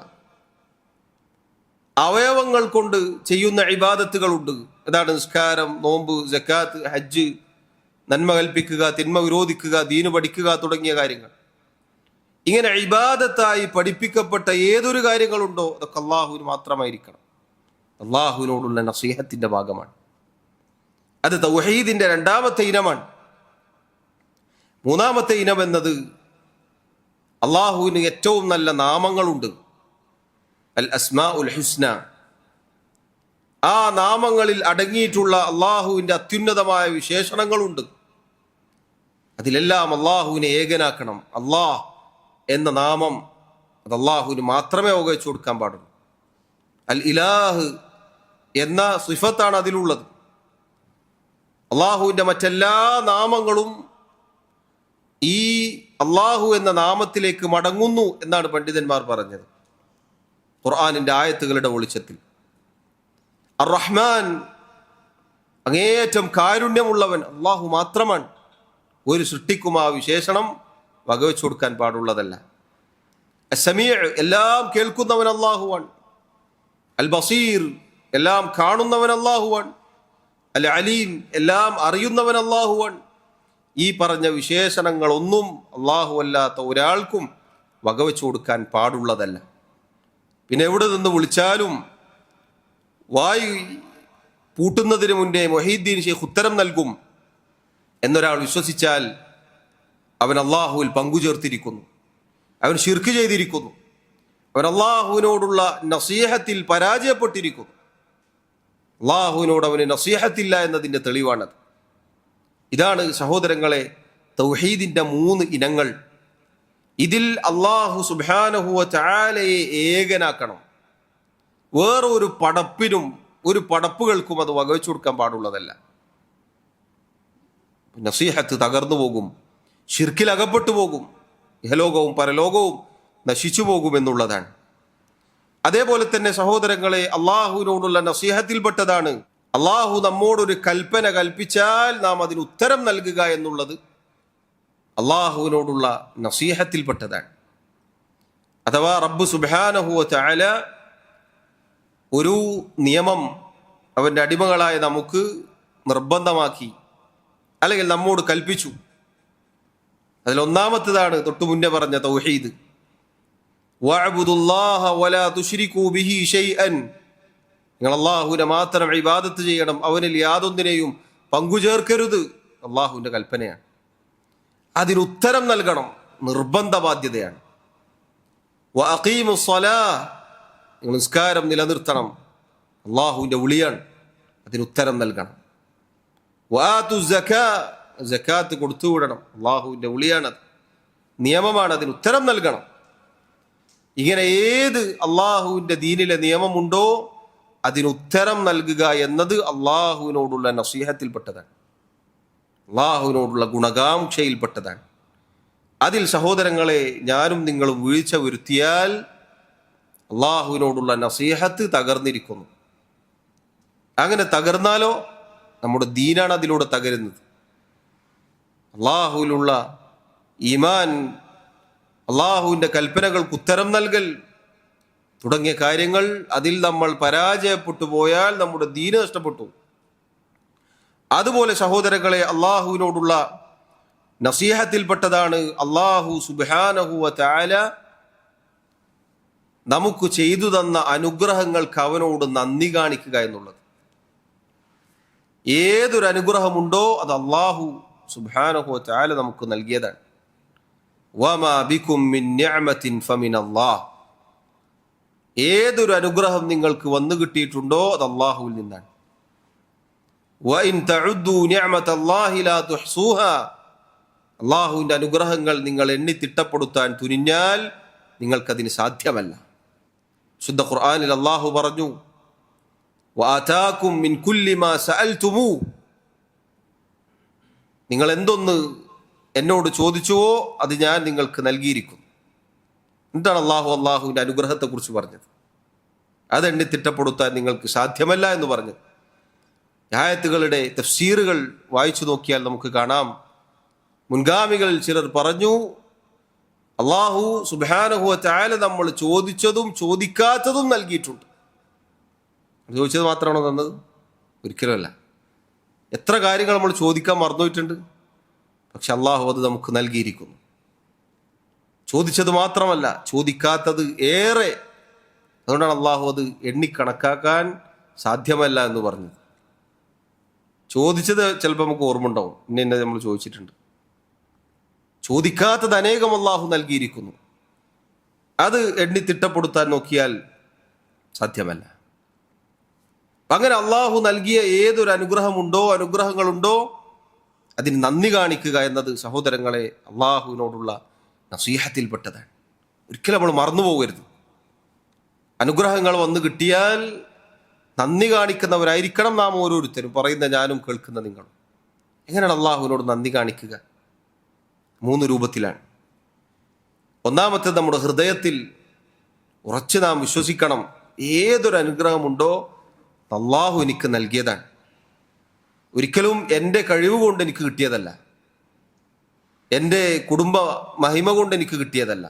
അവയവങ്ങൾ കൊണ്ട് ചെയ്യുന്ന ഇബാദത്തുകളുണ്ട്. അതാണ് നിസ്കാരം, നോമ്പ്, സക്കാത്ത്, ഹജ്ജ്, നന്മ കൽപ്പിക്കുക, തിന്മ വിരോധിക്കുക, ദീന് പഠിക്കുക തുടങ്ങിയ കാര്യങ്ങൾ. ഇങ്ങനെ ഇബാദത്തായി പഠിപ്പിക്കപ്പെട്ട ഏതൊരു കാര്യങ്ങളുണ്ടോ അതൊക്കെ അള്ളാഹുവിന് മാത്രമായിരിക്കണം. അള്ളാഹുവിനോടുള്ള നസീഹത്തിന്റെ ഭാഗമാണ്. അത് തൗഹീദിന്റെ രണ്ടാമത്തെ ഇനമാണ്. മൂന്നാമത്തെ ഇനം എന്നത് അള്ളാഹുവിന് ഏറ്റവും നല്ല നാമങ്ങളുണ്ട്, അൽ അസ്മാഉൽ ഹുസ്ന. ആ നാമങ്ങളിൽ അടങ്ങിയിട്ടുള്ള അള്ളാഹുവിൻ്റെ അത്യുന്നതമായ വിശേഷണങ്ങളുണ്ട്. അതിലെല്ലാം അള്ളാഹുവിനെ ഏകനാക്കണം. അള്ളാഹ് എന്ന നാമം അത് അള്ളാഹുവിന് മാത്രമേ വകവെച്ചു കൊടുക്കാൻ പാടുള്ളൂ. അൽ ഇലാഹ് എന്ന സിഫത്താണ് അതിലുള്ളത്. അള്ളാഹുവിൻ്റെ മറ്റെല്ലാ നാമങ്ങളും ഈ അള്ളാഹു എന്ന നാമത്തിലേക്ക് മടങ്ങുന്നു എന്നാണ് പണ്ഡിതന്മാർ പറഞ്ഞത് ഖുർആനിൻ്റെ ആയത്തുകളുടെ വെളിച്ചത്തിൽ. അർ റഹ്മാൻ, അങ്ങേയറ്റം കാരുണ്യമുള്ളവൻ അള്ളാഹു മാത്രമാണ്. ഒരു സൃഷ്ടിക്കും ആ വിശേഷണം വകവെച്ചു കൊടുക്കാൻ പാടുള്ളതല്ല. അസ്സമീഅ്, എല്ലാം കേൾക്കുന്നവൻ അള്ളാഹുവാൻ. അൽ ബസീർ, എല്ലാം കാണുന്നവൻ അള്ളാഹുവാൻ. അൽ അലീം, എല്ലാം അറിയുന്നവൻ അള്ളാഹുവാൻ. ഈ പറഞ്ഞ വിശേഷണങ്ങളൊന്നും അള്ളാഹു അല്ലാത്ത ഒരാൾക്കും വകവെച്ചു കൊടുക്കാൻ പാടുള്ളതല്ല. പിന്നെ എവിടെ നിന്ന് വിളിച്ചാലും വായു പൂട്ടുന്നതിന് മുന്നേ മൊഹീദ്ദീൻ ഷെയ്ഖ് ഉത്തരം നൽകും എന്നൊരാൾ വിശ്വസിച്ചാൽ അവൻ അള്ളാഹുവിൽ പങ്കുചേർത്തിരിക്കുന്നു, അവൻ ശിർക്ക് ചെയ്തിരിക്കുന്നു, അവൻ അള്ളാഹുവിനോടുള്ള നസീഹത്തിൽ പരാജയപ്പെട്ടിരിക്കുന്നു. അള്ളാഹുവിനോട് അവന് നസീഹത്തില്ല എന്നതിൻ്റെ തെളിവാണത്. ഇതാണ് സഹോദരങ്ങളെ തൗഹീദിൻ്റെ 3 ഇനങ്ങൾ. ഇതിൽ അള്ളാഹു സുബ്ഹാനഹു വ തആലയെ ഏകനാക്കണം. വേറൊരു പടപ്പിനും ഒരു പടപ്പുകൾക്കും അത് വകവെച്ചു കൊടുക്കാൻ പാടുള്ളതല്ല. നസീഹത്ത് തകർന്നു പോകും, ശിർക്കിൽ അകപ്പെട്ടു പോകും, ഇഹലോകവും പരലോകവും നശിച്ചു പോകുമെന്നുള്ളതാണ്. അതേപോലെ തന്നെ സഹോദരങ്ങളെ അള്ളാഹുവിനോടുള്ള നസീഹത്തിൽപ്പെട്ടതാണ് അള്ളാഹു നമ്മോടൊരു കൽപ്പന കൽപ്പിച്ചാൽ നാം അതിന് ഉത്തരം നൽകുക എന്നുള്ളത് അള്ളാഹുവിനോടുള്ള നസീഹത്തിൽപ്പെട്ടതാണ്. അഥവാ റബ്ബ് സുബ്ഹാനഹു വ തആല ഒരു നിയമം അവൻ്റെ അടിമകളായ നമുക്ക് നിർബന്ധമാക്കി, അല്ലെങ്കിൽ നമ്മോട് കൽപ്പിച്ചു. അതിലൊന്നാമത്തേതാണ് തൊട്ടു മുന്നേ പറഞ്ഞ തൗഹീദ്. വഅബ്ദുല്ലാഹ വലാ തുശ്രികൂ ബിഹി ശൈഅൻ, നിങ്ങൾ അള്ളാഹുവിനെ മാത്രം ഇബാദത്ത് ചെയ്യണം, അവനിൽ യാതൊന്നിനെയും പങ്കുചേർക്കരുത്. അള്ളാഹുവിൻ്റെ കൽപ്പനയാണ്. അതിനുത്തരം നൽകണം, നിർബന്ധ ബാധ്യതയാണ്. വഅഖീമുസ്സലാഹ്, നിങ്ങൾ നിസ്കാരം നിലനിർത്തണം, അള്ളാഹുവിൻ്റെ വിളിയാണ്, അതിനുത്തരം നൽകണം. വആതു സക്കാ, സക്കാത്ത് കൊടുത്തുവിടണം, അള്ളാഹുവിൻ്റെ വിളിയാണത്, നിയമമാണ്, അതിനുത്തരം നൽകണം. ഇങ്ങനെ ഏത് അള്ളാഹുവിൻ്റെ ദീനിലെ നിയമമുണ്ടോ അതിനുത്തരം നൽകുക എന്നത് അള്ളാഹുവിനോടുള്ള നസീഹത്തിൽപ്പെട്ടതാണ്, അള്ളാഹുവിനോടുള്ള ഗുണകാംക്ഷയിൽപ്പെട്ടതാണ്. അതിൽ സഹോദരങ്ങളെ ഞാനും നിങ്ങളും വീഴ്ച വരുത്തിയാൽ അള്ളാഹുവിനോടുള്ള നസീഹത്ത് തകർന്നിരിക്കുന്നു. അങ്ങനെ തകർന്നാലോ നമ്മുടെ ദീനാണ് അതിലൂടെ തകരുന്നത്. അള്ളാഹുവിലുള്ള ഈമാൻ, അള്ളാഹുവിൻ്റെ കൽപ്പനകൾക്ക് ഉത്തരം നൽകൽ തുടങ്ങിയ കാര്യങ്ങൾ അതിൽ നമ്മൾ പരാജയപ്പെട്ടു പോയാൽ നമ്മുടെ ദീന് നഷ്ടപ്പെട്ടു. അതുപോലെ സഹോദരങ്ങളെ അള്ളാഹുവിനോടുള്ള നസീഹത്തിൽപ്പെട്ടതാണ് അള്ളാഹു സുബ്ഹാനഹു വ തആല നമുക്ക് ചെയ്തു തന്ന അനുഗ്രഹങ്ങൾക്ക് അവനോട് നന്ദി കാണിക്കുക എന്നുള്ളത്. ഏതൊരു അനുഗ്രഹമുണ്ടോ അത് അള്ളാഹു സുബ്ഹാനഹു വ തആല നമുക്ക് നൽകിയതാണ്. വമാ ബികും മിൻ നിഅമത്തിൻ ഫമിനല്ലാഹ്, ഏതൊരു അനുഗ്രഹം നിങ്ങൾക്ക് വന്നു കിട്ടിയിട്ടുണ്ടോ അത് അള്ളാഹുവിൽ നിന്നാണ്. വഇൻ തഉദ്ദു നിഅമതല്ലാഹി ലാ തുഹ്സൂഹാ, അള്ളാഹുവിൻ്റെ അനുഗ്രഹങ്ങൾ നിങ്ങൾ എണ്ണി തിട്ടപ്പെടുത്താൻ തുനിഞ്ഞാൽ നിങ്ങൾക്കതിന് സാധ്യമല്ല. ശുദ്ധ ഖുർആനിൽ അള്ളാഹു പറഞ്ഞു, വആതാകും മിൻ കുല്ലി മാ സഅൽതുമൂ, നിങ്ങൾ എന്തൊന്ന് എന്നോട് ചോദിച്ചുവോ അത് ഞാൻ നിങ്ങൾക്ക് നൽകിയിരിക്കുന്നു. എന്താണ് അള്ളാഹുവിൻ്റെ അനുഗ്രഹത്തെക്കുറിച്ച് പറഞ്ഞത്? അതെണ്ണി തിട്ടപ്പെടുത്താൻ നിങ്ങൾക്ക് സാധ്യമല്ല എന്ന് പറഞ്ഞത്. ആയത്തുകളുടെ തഫ്സീറുകൾ വായിച്ചു നോക്കിയാൽ നമുക്ക് കാണാം, മുൻഗാമികളിൽ ചിലർ പറഞ്ഞു അള്ളാഹു സുബ്ഹാനഹു വ തആല നമ്മൾ ചോദിച്ചതും ചോദിക്കാത്തതും നൽകിയിട്ടുണ്ട്. ചോദിച്ചത് മാത്രമാണോ തന്നത്? ഒരിക്കലുമല്ല. എത്ര കാര്യങ്ങൾ നമ്മൾ ചോദിക്കാൻ മറന്നുപോയിട്ടുണ്ട്, പക്ഷെ അള്ളാഹു അത് നമുക്ക് നൽകിയിരിക്കുന്നു. ചോദിച്ചത് മാത്രമല്ല, ചോദിക്കാത്തത് ഏറെ. അതുകൊണ്ടാണ് അള്ളാഹു അത് എണ്ണിക്കണക്കാക്കാൻ സാധ്യമല്ല എന്ന് പറഞ്ഞത്. ചോദിച്ചത് ചിലപ്പോൾ നമുക്ക് ഓർമ്മ ഉണ്ടാവും, ഇന്നെ നമ്മൾ ചോദിച്ചിട്ടുണ്ട്. ചോദിക്കാത്തത് അനേകം അള്ളാഹു നൽകിയിരിക്കുന്നു. അത് എണ്ണി തിട്ടപ്പെടുത്താൻ നോക്കിയാൽ സാധ്യമല്ല. അങ്ങനെ അള്ളാഹു നൽകിയ ഏതൊരു അനുഗ്രഹങ്ങളുണ്ടോ അതിന് നന്ദി കാണിക്കുക എന്നത് സഹോദരങ്ങളെ അള്ളാഹുവിനോടുള്ള നസീഹത്തിൽപ്പെട്ടതാണ്. ഒരിക്കലും നമ്മൾ മറന്നു പോകരുത്. അനുഗ്രഹങ്ങൾ വന്നു കിട്ടിയാൽ നന്ദി കാണിക്കുന്നവരായിരിക്കണം നാം ഓരോരുത്തരും, പറയുന്ന ഞാനും കേൾക്കുന്ന നിങ്ങളും. എങ്ങനെയാണ് അള്ളാഹുവിനോട് നന്ദി കാണിക്കുക? 3 രൂപത്തിലാണ്. ഒന്നാമത്തെ, നമ്മുടെ ഹൃദയത്തിൽ ഉറച്ചു നാം വിശ്വസിക്കണം, ഏതൊരു അനുഗ്രഹമുണ്ടോ അള്ളാഹു എനിക്ക് നൽകിയതാണ്, ഒരിക്കലും എൻ്റെ കഴിവ് കൊണ്ട് എനിക്ക് കിട്ടിയതല്ല, എൻ്റെ കുടുംബ മഹിമ കൊണ്ട് എനിക്ക് കിട്ടിയതല്ല,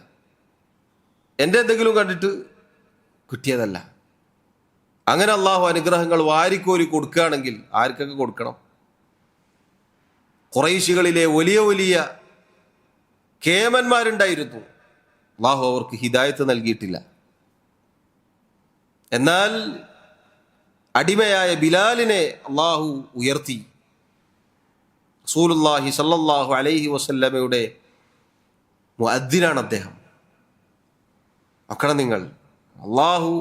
എൻ്റെ എന്തെങ്കിലും കണ്ടിട്ട് കിട്ടിയതല്ല. അങ്ങനെ അള്ളാഹു അനുഗ്രഹങ്ങൾ വാരിക്കോരി കൊടുക്കുകയാണെങ്കിൽ ആർക്കൊക്കെ കൊടുക്കണം? ഖുറൈശികളിലെ വലിയ വലിയ കേമന്മാരുണ്ടായിരുന്നു, അള്ളാഹു അവർക്ക് ഹിദായത്ത് നൽകിയിട്ടില്ല. എന്നാൽ അടിമയായ ബിലാലിനെ അള്ളാഹു ഉയർത്തി. റസൂലുള്ളാഹി സ്വല്ലല്ലാഹു അലൈഹി വസല്ലമയുടെ മുഅദ്ദിനാണ് അദ്ദേഹം. നോക്കണം നിങ്ങൾ, അള്ളാഹു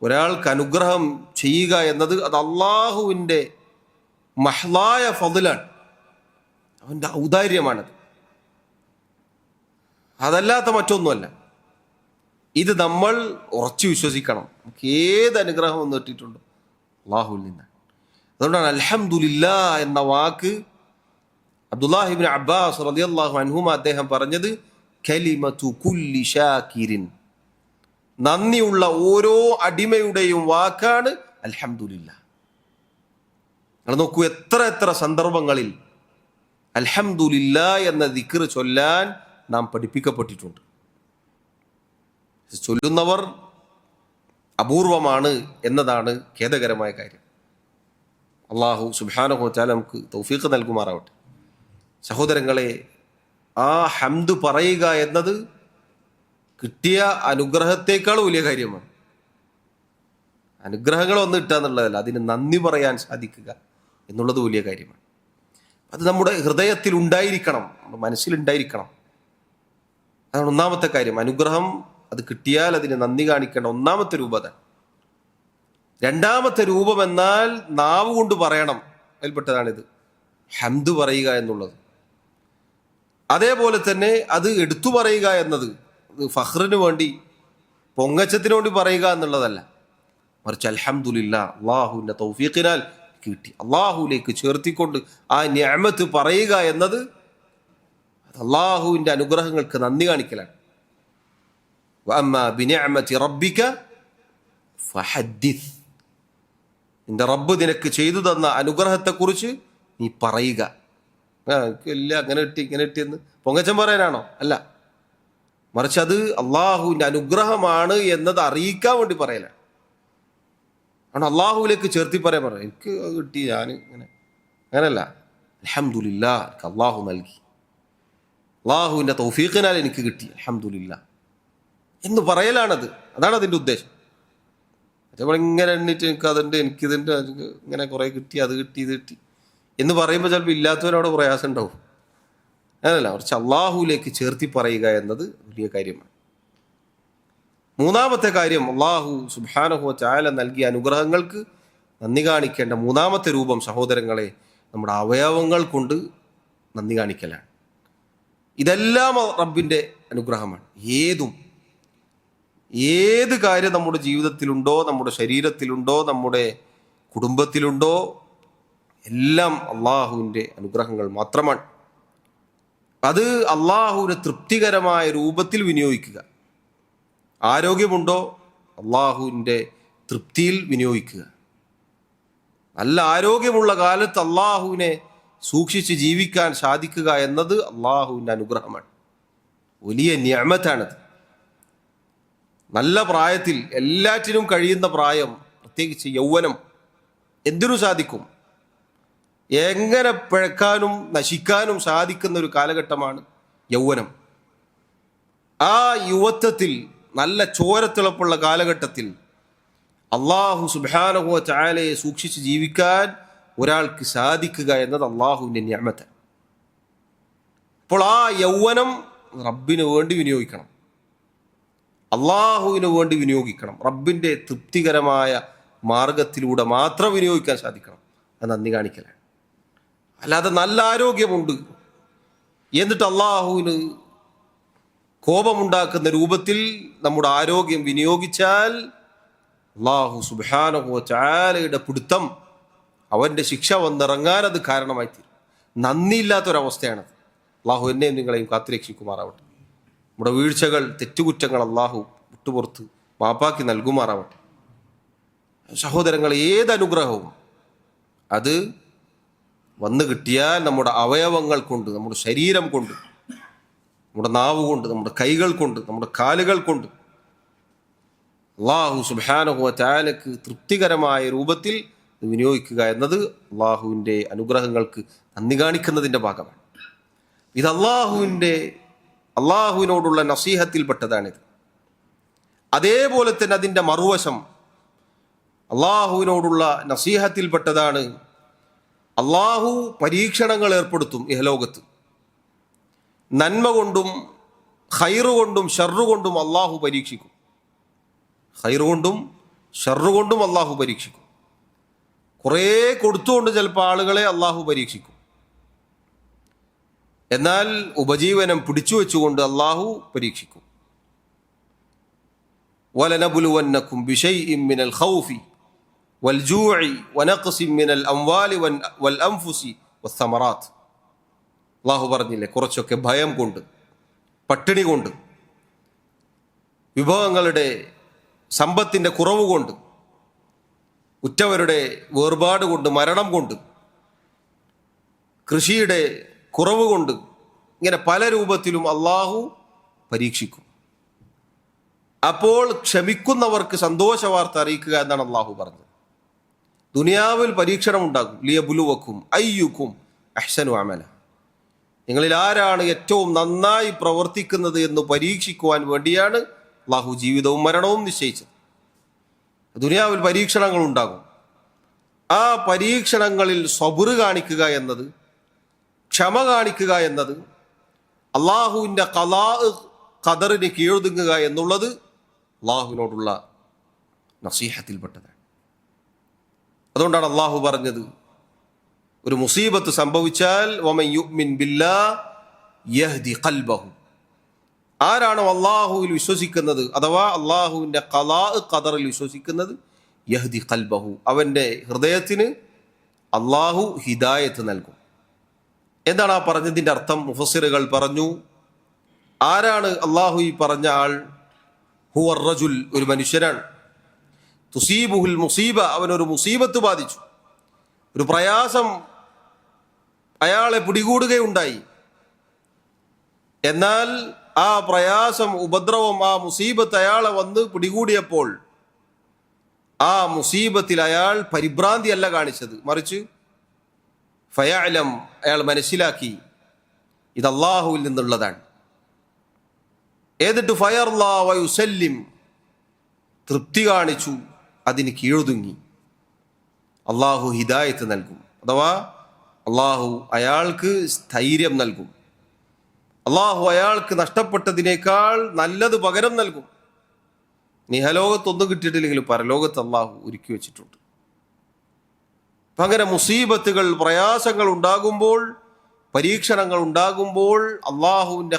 ഒരാൾക്ക് അനുഗ്രഹം ചെയ്യുക എന്നത് അത് അള്ളാഹുവിൻ്റെ മഹ്ലായ ഫضലാണ്, അവൻ്റെ ഔദാര്യമാണത്, അതല്ലാത്ത മറ്റൊന്നുമല്ല. ഇത് നമ്മൾ ഉറച്ചു വിശ്വസിക്കണം. നമുക്ക് ഏത് അനുഗ്രഹം ഒന്ന് കിട്ടിയിട്ടുണ്ടോ അള്ളാഹുവിൽ നിന്നാണ്. അതുകൊണ്ടാണ് അൽഹംദുലില്ലാ എന്ന വാക്ക് അബ്ദുല്ലാഹി ഇബ്നു അബ്ബാസ് റളിയല്ലാഹു അൻഹുമ അദ്ദേഹം പറഞ്ഞത് കലിമതു കുല്ലി ഷാകിരിൻ, നന്ദിയുള്ള ഓരോ അടിമയുടെയും വാക്കാണ് അൽഹംദുലില്ലാ. നിങ്ങൾ നോക്കൂ, എത്ര എത്ര സന്ദർഭങ്ങളിൽ അൽഹംദുലില്ലാ എന്ന ദിക്ർ ചൊല്ലാൻ നാം പഠിപ്പിക്കപ്പെട്ടിട്ടുണ്ട്. ചൊല്ലുന്നവർ അപൂർവമാണ് എന്നതാണ് ഖേദകരമായ കാര്യം. അള്ളാഹു സുബ്ഹാനഹു വ തആല നമുക്ക് തൗഫീഖ് നൽകുമാറാവട്ടെ. സഹോദരങ്ങളെ, ആ ഹംദ് പറയുക എന്നത് കിട്ടിയ അനുഗ്രഹത്തേക്കാൾ വലിയ കാര്യമാണ്. അനുഗ്രഹങ്ങൾ ഒന്ന് കിട്ടുക എന്നുള്ളതല്ല, അതിന് നന്ദി പറയാൻ സാധിക്കുക എന്നുള്ളത് വലിയ കാര്യമാണ്. അത് നമ്മുടെ ഹൃദയത്തിൽ ഉണ്ടായിരിക്കണം, നമ്മുടെ മനസ്സിലുണ്ടായിരിക്കണം. അതാണ് ഒന്നാമത്തെ കാര്യം. അനുഗ്രഹം അത് കിട്ടിയാൽ അതിന് നന്ദി കാണിക്കേണ്ട ഒന്നാമത്തെ രൂപത. രണ്ടാമത്തെ രൂപം എന്നാൽ നാവ് കൊണ്ട് പറയണം, അതിൽപ്പെട്ടതാണിത് ഹംദ് പറയുക എന്നുള്ളത്. അതേപോലെ തന്നെ അത് എടുത്തു പറയുക എന്നത് ഫഖ്റിന് വേണ്ടി, പൊങ്ങച്ചത്തിന് വേണ്ടി പറയുക എന്നുള്ളതല്ല, മറിച്ച് അൽഹംദുലില്ലാ, അള്ളാഹുവിൻ്റെ തൗഫീഖിനാൽ കിട്ടി, അള്ളാഹുവിലേക്ക് ചേർത്തിക്കൊണ്ട് ആ നിഅമത്ത് പറയുക എന്നത് അത് അള്ളാഹുവിൻ്റെ അനുഗ്രഹങ്ങൾക്ക് നന്ദി കാണിക്കലാണ്. വഅമ്മാ ബിനിഅമതി റബ്ബിക ഫഹദ്ദിസ്, നിന്റെ റബ്ബ് നിനക്ക് ചെയ്തു തന്ന അനുഗ്രഹത്തെക്കുറിച്ച് നീ പറയുക. ഇല്ല അങ്ങനെ കിട്ടി ഇങ്ങനെ കിട്ടിയെന്ന് പൊങ്ങച്ചം പറയാനാണോ? അല്ല, മറിച്ച് അത് അള്ളാഹുവിൻ്റെ അനുഗ്രഹമാണ് എന്നത് അറിയിക്കാൻ വേണ്ടി പറയലാണ്. ആണ് അള്ളാഹുവിലേക്ക് ചേർത്തി പറയാൻ പറയാം, എനിക്ക് അത് കിട്ടി, ഞാൻ ഇങ്ങനെ അങ്ങനല്ല, അൽഹംദുലില്ലാ എനിക്ക് അള്ളാഹു നൽകി, അള്ളാഹുവിൻ്റെ തൗഫീഖിനാൽ എനിക്ക് കിട്ടി, അൽഹംദുലില്ലാ എന്ന് പറയലാണത്. അതാണ് അതിൻ്റെ ഉദ്ദേശം. അതേപോലെ ഇങ്ങനെ എണ്ണിട്ട് എനിക്കിതുണ്ട് ഇങ്ങനെ കുറേ കിട്ടി, അത് കിട്ടി, ഇത് കിട്ടി എന്ന് പറയുമ്പോൾ ചിലപ്പോൾ ഇല്ലാത്തവരവിടെ പ്രയാസം ഉണ്ടാവും. അങ്ങനല്ല, കുറച്ച് അള്ളാഹുവിലേക്ക് ചേർത്തി പറയുക എന്നത് വലിയ കാര്യമാണ്. മൂന്നാമത്തെ കാര്യം, അള്ളാഹു സുബ്ഹാനഹു വ തആല നൽകിയ അനുഗ്രഹങ്ങൾക്ക് നന്ദി കാണിക്കേണ്ട മൂന്നാമത്തെ രൂപം സഹോദരങ്ങളെ നമ്മുടെ അവയവങ്ങൾ കൊണ്ട് നന്ദി കാണിക്കലാണ്. ഇതെല്ലാം റബ്ബിൻ്റെ അനുഗ്രഹമാണ്. ഏത് കാര്യം നമ്മുടെ ജീവിതത്തിലുണ്ടോ, നമ്മുടെ ശരീരത്തിലുണ്ടോ, നമ്മുടെ കുടുംബത്തിലുണ്ടോ, എല്ലാം അള്ളാഹുവിൻ്റെ അനുഗ്രഹങ്ങൾ മാത്രമാണ്. അത് അള്ളാഹുവിന് തൃപ്തികരമായ രൂപത്തിൽ വിനിയോഗിക്കുക. ആരോഗ്യമുണ്ടോ, അള്ളാഹുവിൻ്റെ തൃപ്തിയിൽ വിനിയോഗിക്കുക. നല്ല ആരോഗ്യമുള്ള കാലത്ത് അള്ളാഹുവിനെ സൂക്ഷിച്ച് ജീവിക്കാൻ സാധിക്കുക എന്നത് അള്ളാഹുവിൻ്റെ അനുഗ്രഹമാണ്, വലിയ നിഅമത്താണത്. നല്ല പ്രായത്തിൽ, എല്ലാറ്റിനും കഴിയുന്ന പ്രായം, പ്രത്യേകിച്ച് യൗവനം, എന്തിനു സാധിക്കും, എങ്ങനെ പിഴക്കാനും നശിക്കാനും സാധിക്കുന്ന ഒരു കാലഘട്ടമാണ് യൗവനം. ആ യുവത്വത്തിൽ, നല്ല ചോരത്തിളപ്പുള്ള കാലഘട്ടത്തിൽ അള്ളാഹു സുബ്ഹാനഹു വ തആലയെ സൂക്ഷിച്ച് ജീവിക്കാൻ ഒരാൾക്ക് സാധിക്കുക എന്നത് അള്ളാഹുവിൻ്റെ നിഅമത്താണ്. അപ്പോൾ ആ യൗവനം റബ്ബിന് വേണ്ടി വിനിയോഗിക്കണം, അള്ളാഹുവിന് വേണ്ടി വിനിയോഗിക്കണം, റബ്ബിൻ്റെ തൃപ്തികരമായ മാർഗത്തിലൂടെ മാത്രം വിനിയോഗിക്കാൻ സാധിക്കണം. അത് നന്ദി കാണിക്കലാണ്. അല്ലാതെ നല്ല ആരോഗ്യമുണ്ട് എന്നിട്ട് അള്ളാഹുവിന് കോപമുണ്ടാക്കുന്ന രൂപത്തിൽ നമ്മുടെ ആരോഗ്യം വിനിയോഗിച്ചാൽ അള്ളാഹു സുബ്ഹാനഹു വ തആലയുടെ പിടുത്തം, അവൻ്റെ ശിക്ഷ വന്നിറങ്ങാൻ അത് കാരണമായി തീരും. നന്ദിയില്ലാത്തൊരവസ്ഥയാണത്. അള്ളാഹു എന്നെയും നിങ്ങളെയും കാത്തുരക്ഷിക്കുമാറാവട്ടെ. നമ്മുടെ വീഴ്ചകൾ, തെറ്റുകുറ്റങ്ങൾ അള്ളാഹു വിട്ടുപുറത്ത് മാപ്പാക്കി നൽകുമാറാവട്ടെ. സഹോദരങ്ങൾ, ഏതനുഗ്രഹവും അത് വന്നു കിട്ടിയാൽ നമ്മുടെ അവയവങ്ങൾ കൊണ്ട്, നമ്മുടെ ശരീരം കൊണ്ട്, നമ്മുടെ നാവ് കൊണ്ട്, നമ്മുടെ കൈകൾ കൊണ്ട്, നമ്മുടെ കാലുകൾ കൊണ്ട് അള്ളാഹു സുബ്ഹാനഹു വ തആലക്ക് തൃപ്തികരമായ രൂപത്തിൽ വിനിയോഗിക്കുക എന്നത് അള്ളാഹുവിൻ്റെ അനുഗ്രഹങ്ങൾക്ക് നന്ദി കാണിക്കുന്നതിൻ്റെ ഭാഗമാണ്. ഇത് അള്ളാഹുവിനോടുള്ള നസീഹത്തിൽപ്പെട്ടതാണിത്. അതേപോലെ തന്നെ അതിൻ്റെ മറുവശം അള്ളാഹുവിനോടുള്ള നസീഹത്തിൽപ്പെട്ടതാണ്. അള്ളാഹു പരീക്ഷണങ്ങൾ ഏർപ്പെടുത്തും ഇഹലോകത്ത്. നന്മ കൊണ്ടും ഖൈറ് കൊണ്ടും ഷർറ് കൊണ്ടും അള്ളാഹു പരീക്ഷിക്കും. ഖൈറ് കൊണ്ടും ഷർറ് കൊണ്ടും അള്ളാഹു പരീക്ഷിക്കും. കുറേ കൊടുത്തുകൊണ്ട് ചിലപ്പോൾ ആളുകളെ അള്ളാഹു പരീക്ഷിക്കും. എന്നാൽ ഉപജീവനം പിടിച്ചു വെച്ചുകൊണ്ട് അള്ളാഹു പരീക്ഷിക്കും. വലനബുലുവന്നകും ബിശൈഇൻ മിനൽ ഖൗഫി വൽജൂഇ വനഖ്സിൻ മിനൽ അംവാലി വൽ അൻഫുസി വസ്സമറാത്ത്. അള്ളാഹു പറഞ്ഞില്ലേ, കുറച്ചൊക്കെ ഭയം കൊണ്ട്, പട്ടിണി കൊണ്ട്, വിഭവങ്ങളുടെ സമ്പത്തിൻ്റെ കുറവ് കൊണ്ട്, ഉറ്റവരുടെ വേർപാട് കൊണ്ട്, മരണം കൊണ്ട്, കൃഷിയുടെ കുറവ് കൊണ്ട്, ഇങ്ങനെ പല രൂപത്തിലും അള്ളാഹു പരീക്ഷിക്കും. അപ്പോൾ ക്ഷമിക്കുന്നവർക്ക് സന്തോഷ വാർത്ത അറിയിക്കുക എന്നാണ് അള്ളാഹു പറഞ്ഞത്. ദുനിയാവിൽ പരീക്ഷണം ഉണ്ടാകും. ലിയബ്ലുവക്കും അയ്യുക്കും അഹ്സനു അമല, നിങ്ങളിൽ ആരാണ് ഏറ്റവും നന്നായി പ്രവർത്തിക്കുന്നത് എന്ന് പരീക്ഷിക്കുവാൻ വേണ്ടിയാണ് അള്ളാഹു ജീവിതവും മരണവും നിശ്ചയിച്ചത്. ദുനിയാവിൽ പരീക്ഷണങ്ങൾ ഉണ്ടാകും. ആ പരീക്ഷണങ്ങളിൽ സബുറ് കാണിക്കുക എന്നത്, ക്ഷമ കാണിക്കുക എന്നത്, അള്ളാഹുവിൻ്റെ ഖദറിന് കീഴൊതുങ്ങുക എന്നുള്ളത് അള്ളാഹുവിനോടുള്ള നസീഹത്തിൽപ്പെട്ടതാണ്. അതുകൊണ്ടാണ് അള്ളാഹു പറഞ്ഞത്, ഒരു മുസീബത്ത് സംഭവിച്ചാൽ വമൻ യുഅ്മിൻ ബില്ലാഹ് യഹ്ദി ഖൽബഹു, ആരാണോ അള്ളാഹുവിൽ വിശ്വസിക്കുന്നത് അഥവാ അള്ളാഹുവിൻ്റെ ഖദറിൽ വിശ്വസിക്കുന്നത്, യഹ്ദി ഖൽബഹു, അവൻ്റെ ഹൃദയത്തിന് അള്ളാഹു ഹിദായത്ത് നൽകും. എന്താണ് ആ പറഞ്ഞതിൻ്റെ അർത്ഥം? മുഫസ്സിറുകൾ പറഞ്ഞു, ആരാണ് അള്ളാഹു ഈ പറഞ്ഞ ആൾ? ഹുവ റജുൽ, ഒരു മനുഷ്യനാണ്. തുസീബുഹുൽ മുസീബ, അവനൊരു മുസീബത്ത് ബാധിച്ചു, ഒരു പ്രയാസം അയാളെ പിടികൂടുകയുണ്ടായി. എന്നാൽ ആ പ്രയാസം, ഉപദ്രവം, ആ മുസീബത്ത് അയാളെ വന്ന് പിടികൂടിയപ്പോൾ ആ മുസീബത്തിൽ അയാൾ പരിഭ്രാന്തിയല്ല കാണിച്ചത്, മറിച്ച് ഫയഅലം, അയാൾ മനസ്സിലാക്കി ഇത് അള്ളാഹുവിൽ നിന്നുള്ളതാണ്. എന്നിട്ട് ഫയർലാ വയുസല്ലിം, തൃപ്തി കാണിച്ചു, അതിന് കീഴൊതുങ്ങി. അള്ളാഹു ഹിദായത്ത് നൽകും, അഥവാ അള്ളാഹു അയാൾക്ക് സ്ഥൈര്യം നൽകും. അള്ളാഹു അയാൾക്ക് നഷ്ടപ്പെട്ടതിനേക്കാൾ നല്ലത് പകരം നൽകും. നിഹലോകത്തൊന്നും കിട്ടിയിട്ടില്ലെങ്കിലും പരലോകത്ത് അള്ളാഹു ഒരുക്കി വെച്ചിട്ടുണ്ട്. അപ്പം അങ്ങനെ മുസീബത്തുകൾ, പ്രയാസങ്ങൾ ഉണ്ടാകുമ്പോൾ, പരീക്ഷണങ്ങൾ ഉണ്ടാകുമ്പോൾ അള്ളാഹുവിൻ്റെ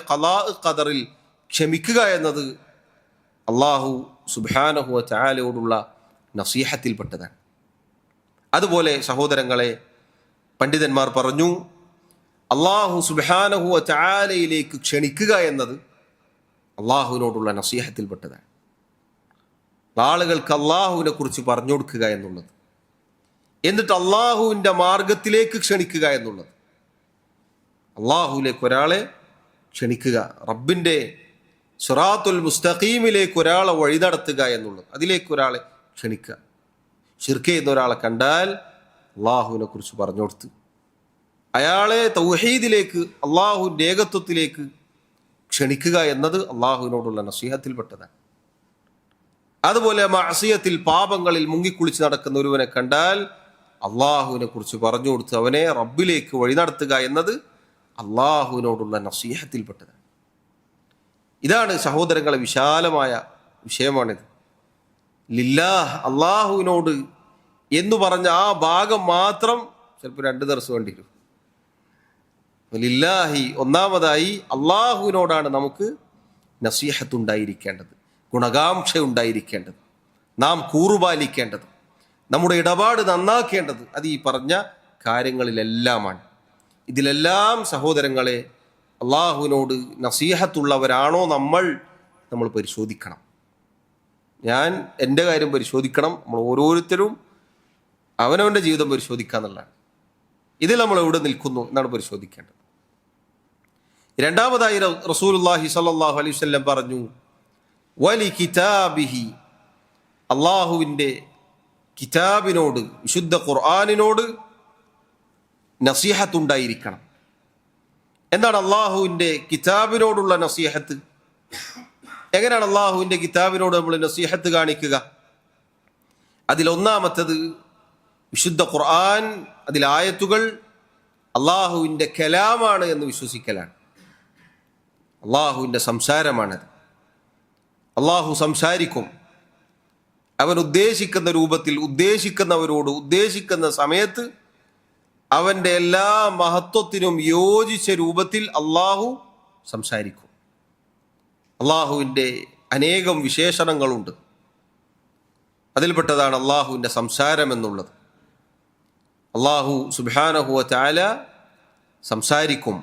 ഖദറിൽ ക്ഷമിക്കുക എന്നത് അള്ളാഹു സുബ്ഹാനഹു വ തആലയോടുള്ള നസീഹത്തിൽപ്പെട്ടതാണ്. അതുപോലെ സഹോദരങ്ങളെ, പണ്ഡിതന്മാർ പറഞ്ഞു, അള്ളാഹു സുബ്ഹാനഹു വ തആലയിലേക്ക് ക്ഷണിക്കുക എന്നത് അള്ളാഹുവിനോടുള്ള നസീഹത്തിൽപ്പെട്ടതാണ്. ആളുകൾക്ക് അള്ളാഹുവിനെ കുറിച്ച് പറഞ്ഞു കൊടുക്കുക എന്നുള്ളത്, എന്നിട്ട് അള്ളാഹുവിൻ്റെ മാർഗത്തിലേക്ക് ക്ഷണിക്കുക എന്നുള്ളത്, അള്ളാഹുവിലേക്ക് ഒരാളെ ക്ഷണിക്കുക, റബ്ബിൻ്റെ സിറാത്തുൽ മുസ്തഖീമിലേക്ക് ഒരാളെ വഴി നടത്തുക എന്നുള്ളത്, അതിലേക്ക് ഒരാളെ ക്ഷണിക്കുക. ശിർക്ക് ചെയ്യുന്ന ഒരാളെ കണ്ടാൽ അള്ളാഹുവിനെ കുറിച്ച് പറഞ്ഞു കൊടുത്ത് അയാളെ തൗഹീദിലേക്ക്, അള്ളാഹുവിൻ്റെ ഏകത്വത്തിലേക്ക് ക്ഷണിക്കുക എന്നത് അള്ളാഹുവിനോടുള്ള നസീഹത്തിൽപ്പെട്ടതാണ്. അതുപോലെ മഅസിയത്തിൽ, പാപങ്ങളിൽ മുങ്ങിക്കുളിച്ച് നടക്കുന്ന ഒരുവനെ കണ്ടാൽ അള്ളാഹുവിനെ കുറിച്ച് പറഞ്ഞു കൊടുത്ത് അവനെ റബ്ബിലേക്ക് വഴി നടത്തുക എന്നത് അള്ളാഹുവിനോടുള്ള നസീഹത്തിൽപ്പെട്ടതാണ്. ഇതാണ് സഹോദരങ്ങളെ വിശാലമായ വിഷയമാണിത്. ലില്ലാഹ്, അള്ളാഹുവിനോട് എന്ന് പറഞ്ഞ ആ ഭാഗം മാത്രം ചിലപ്പോൾ 2 ദിവസം വേണ്ടി വരും. വലില്ലാഹി, ഒന്നാമതായി അള്ളാഹുവിനോടാണ് നമുക്ക് നസീഹത്ത് ഉണ്ടായിരിക്കേണ്ടത്, ഗുണകാംക്ഷ ഉണ്ടായിരിക്കേണ്ടത്, നാം കൂറുപാലിക്കേണ്ടത്, നമ്മുടെ ഇടപാട് നന്നാക്കേണ്ടത്. അത് ഈ പറഞ്ഞ കാര്യങ്ങളിലെല്ലാമാണ്. ഇതിലെല്ലാം സഹോദരങ്ങളെ അള്ളാഹുവിനോട് നസീഹത്തുള്ളവരാണോ നമ്മൾ പരിശോധിക്കണം. ഞാൻ എൻ്റെ കാര്യം പരിശോധിക്കണം. നമ്മൾ ഓരോരുത്തരും അവനവൻ്റെ ജീവിതം പരിശോധിക്കുക എന്നുള്ളതാണ്. ഇതിൽ നമ്മൾ എവിടെ നിൽക്കുന്നു എന്നാണ് പരിശോധിക്കേണ്ടത്. രണ്ടാമതായി റസൂലുള്ളാഹി സ്വല്ലല്ലാഹു അലൈഹി വസല്ലം പറഞ്ഞു, വലി കിതാബിഹി, അള്ളാഹുവിൻ്റെ കിതാബിനോട്, വിശുദ്ധ ഖുർആനിനോട് നസീഹത്ത് ഉണ്ടായിരിക്കണം. എന്താണ് അള്ളാഹുവിൻ്റെ കിതാബിനോടുള്ള നസീഹത്ത്? എങ്ങനെയാണ് അള്ളാഹുവിൻ്റെ കിതാബിനോട് നമ്മൾ നസീഹത്ത് കാണിക്കുക? അതിലൊന്നാമത്തത് വിശുദ്ധ ഖുർആൻ, അതിലായത്തുകൾ അള്ളാഹുവിൻ്റെ കലാമാണ് എന്ന് വിശ്വസിക്കലാണ്. അള്ളാഹുവിൻ്റെ സംസാരമാണത്. അള്ളാഹു സംസാരിക്കും. അവൻ ഉദ്ദേശിക്കുന്ന രൂപത്തിൽ, ഉദ്ദേശിക്കുന്നവരോട്, ഉദ്ദേശിക്കുന്ന സമയത്ത് അവൻ്റെ എല്ലാ മഹത്വത്തിനും യോജിച്ച രൂപത്തിൽ അള്ളാഹു സംസാരിക്കും. അള്ളാഹുവിൻ്റെ അനേകം വിശേഷണങ്ങളുണ്ട്. അതിൽപ്പെട്ടതാണ് അള്ളാഹുവിൻ്റെ സംസാരം എന്നുള്ളത്. അള്ളാഹു സുബ്ഹാനഹു വ തആല സംസാരിക്കും.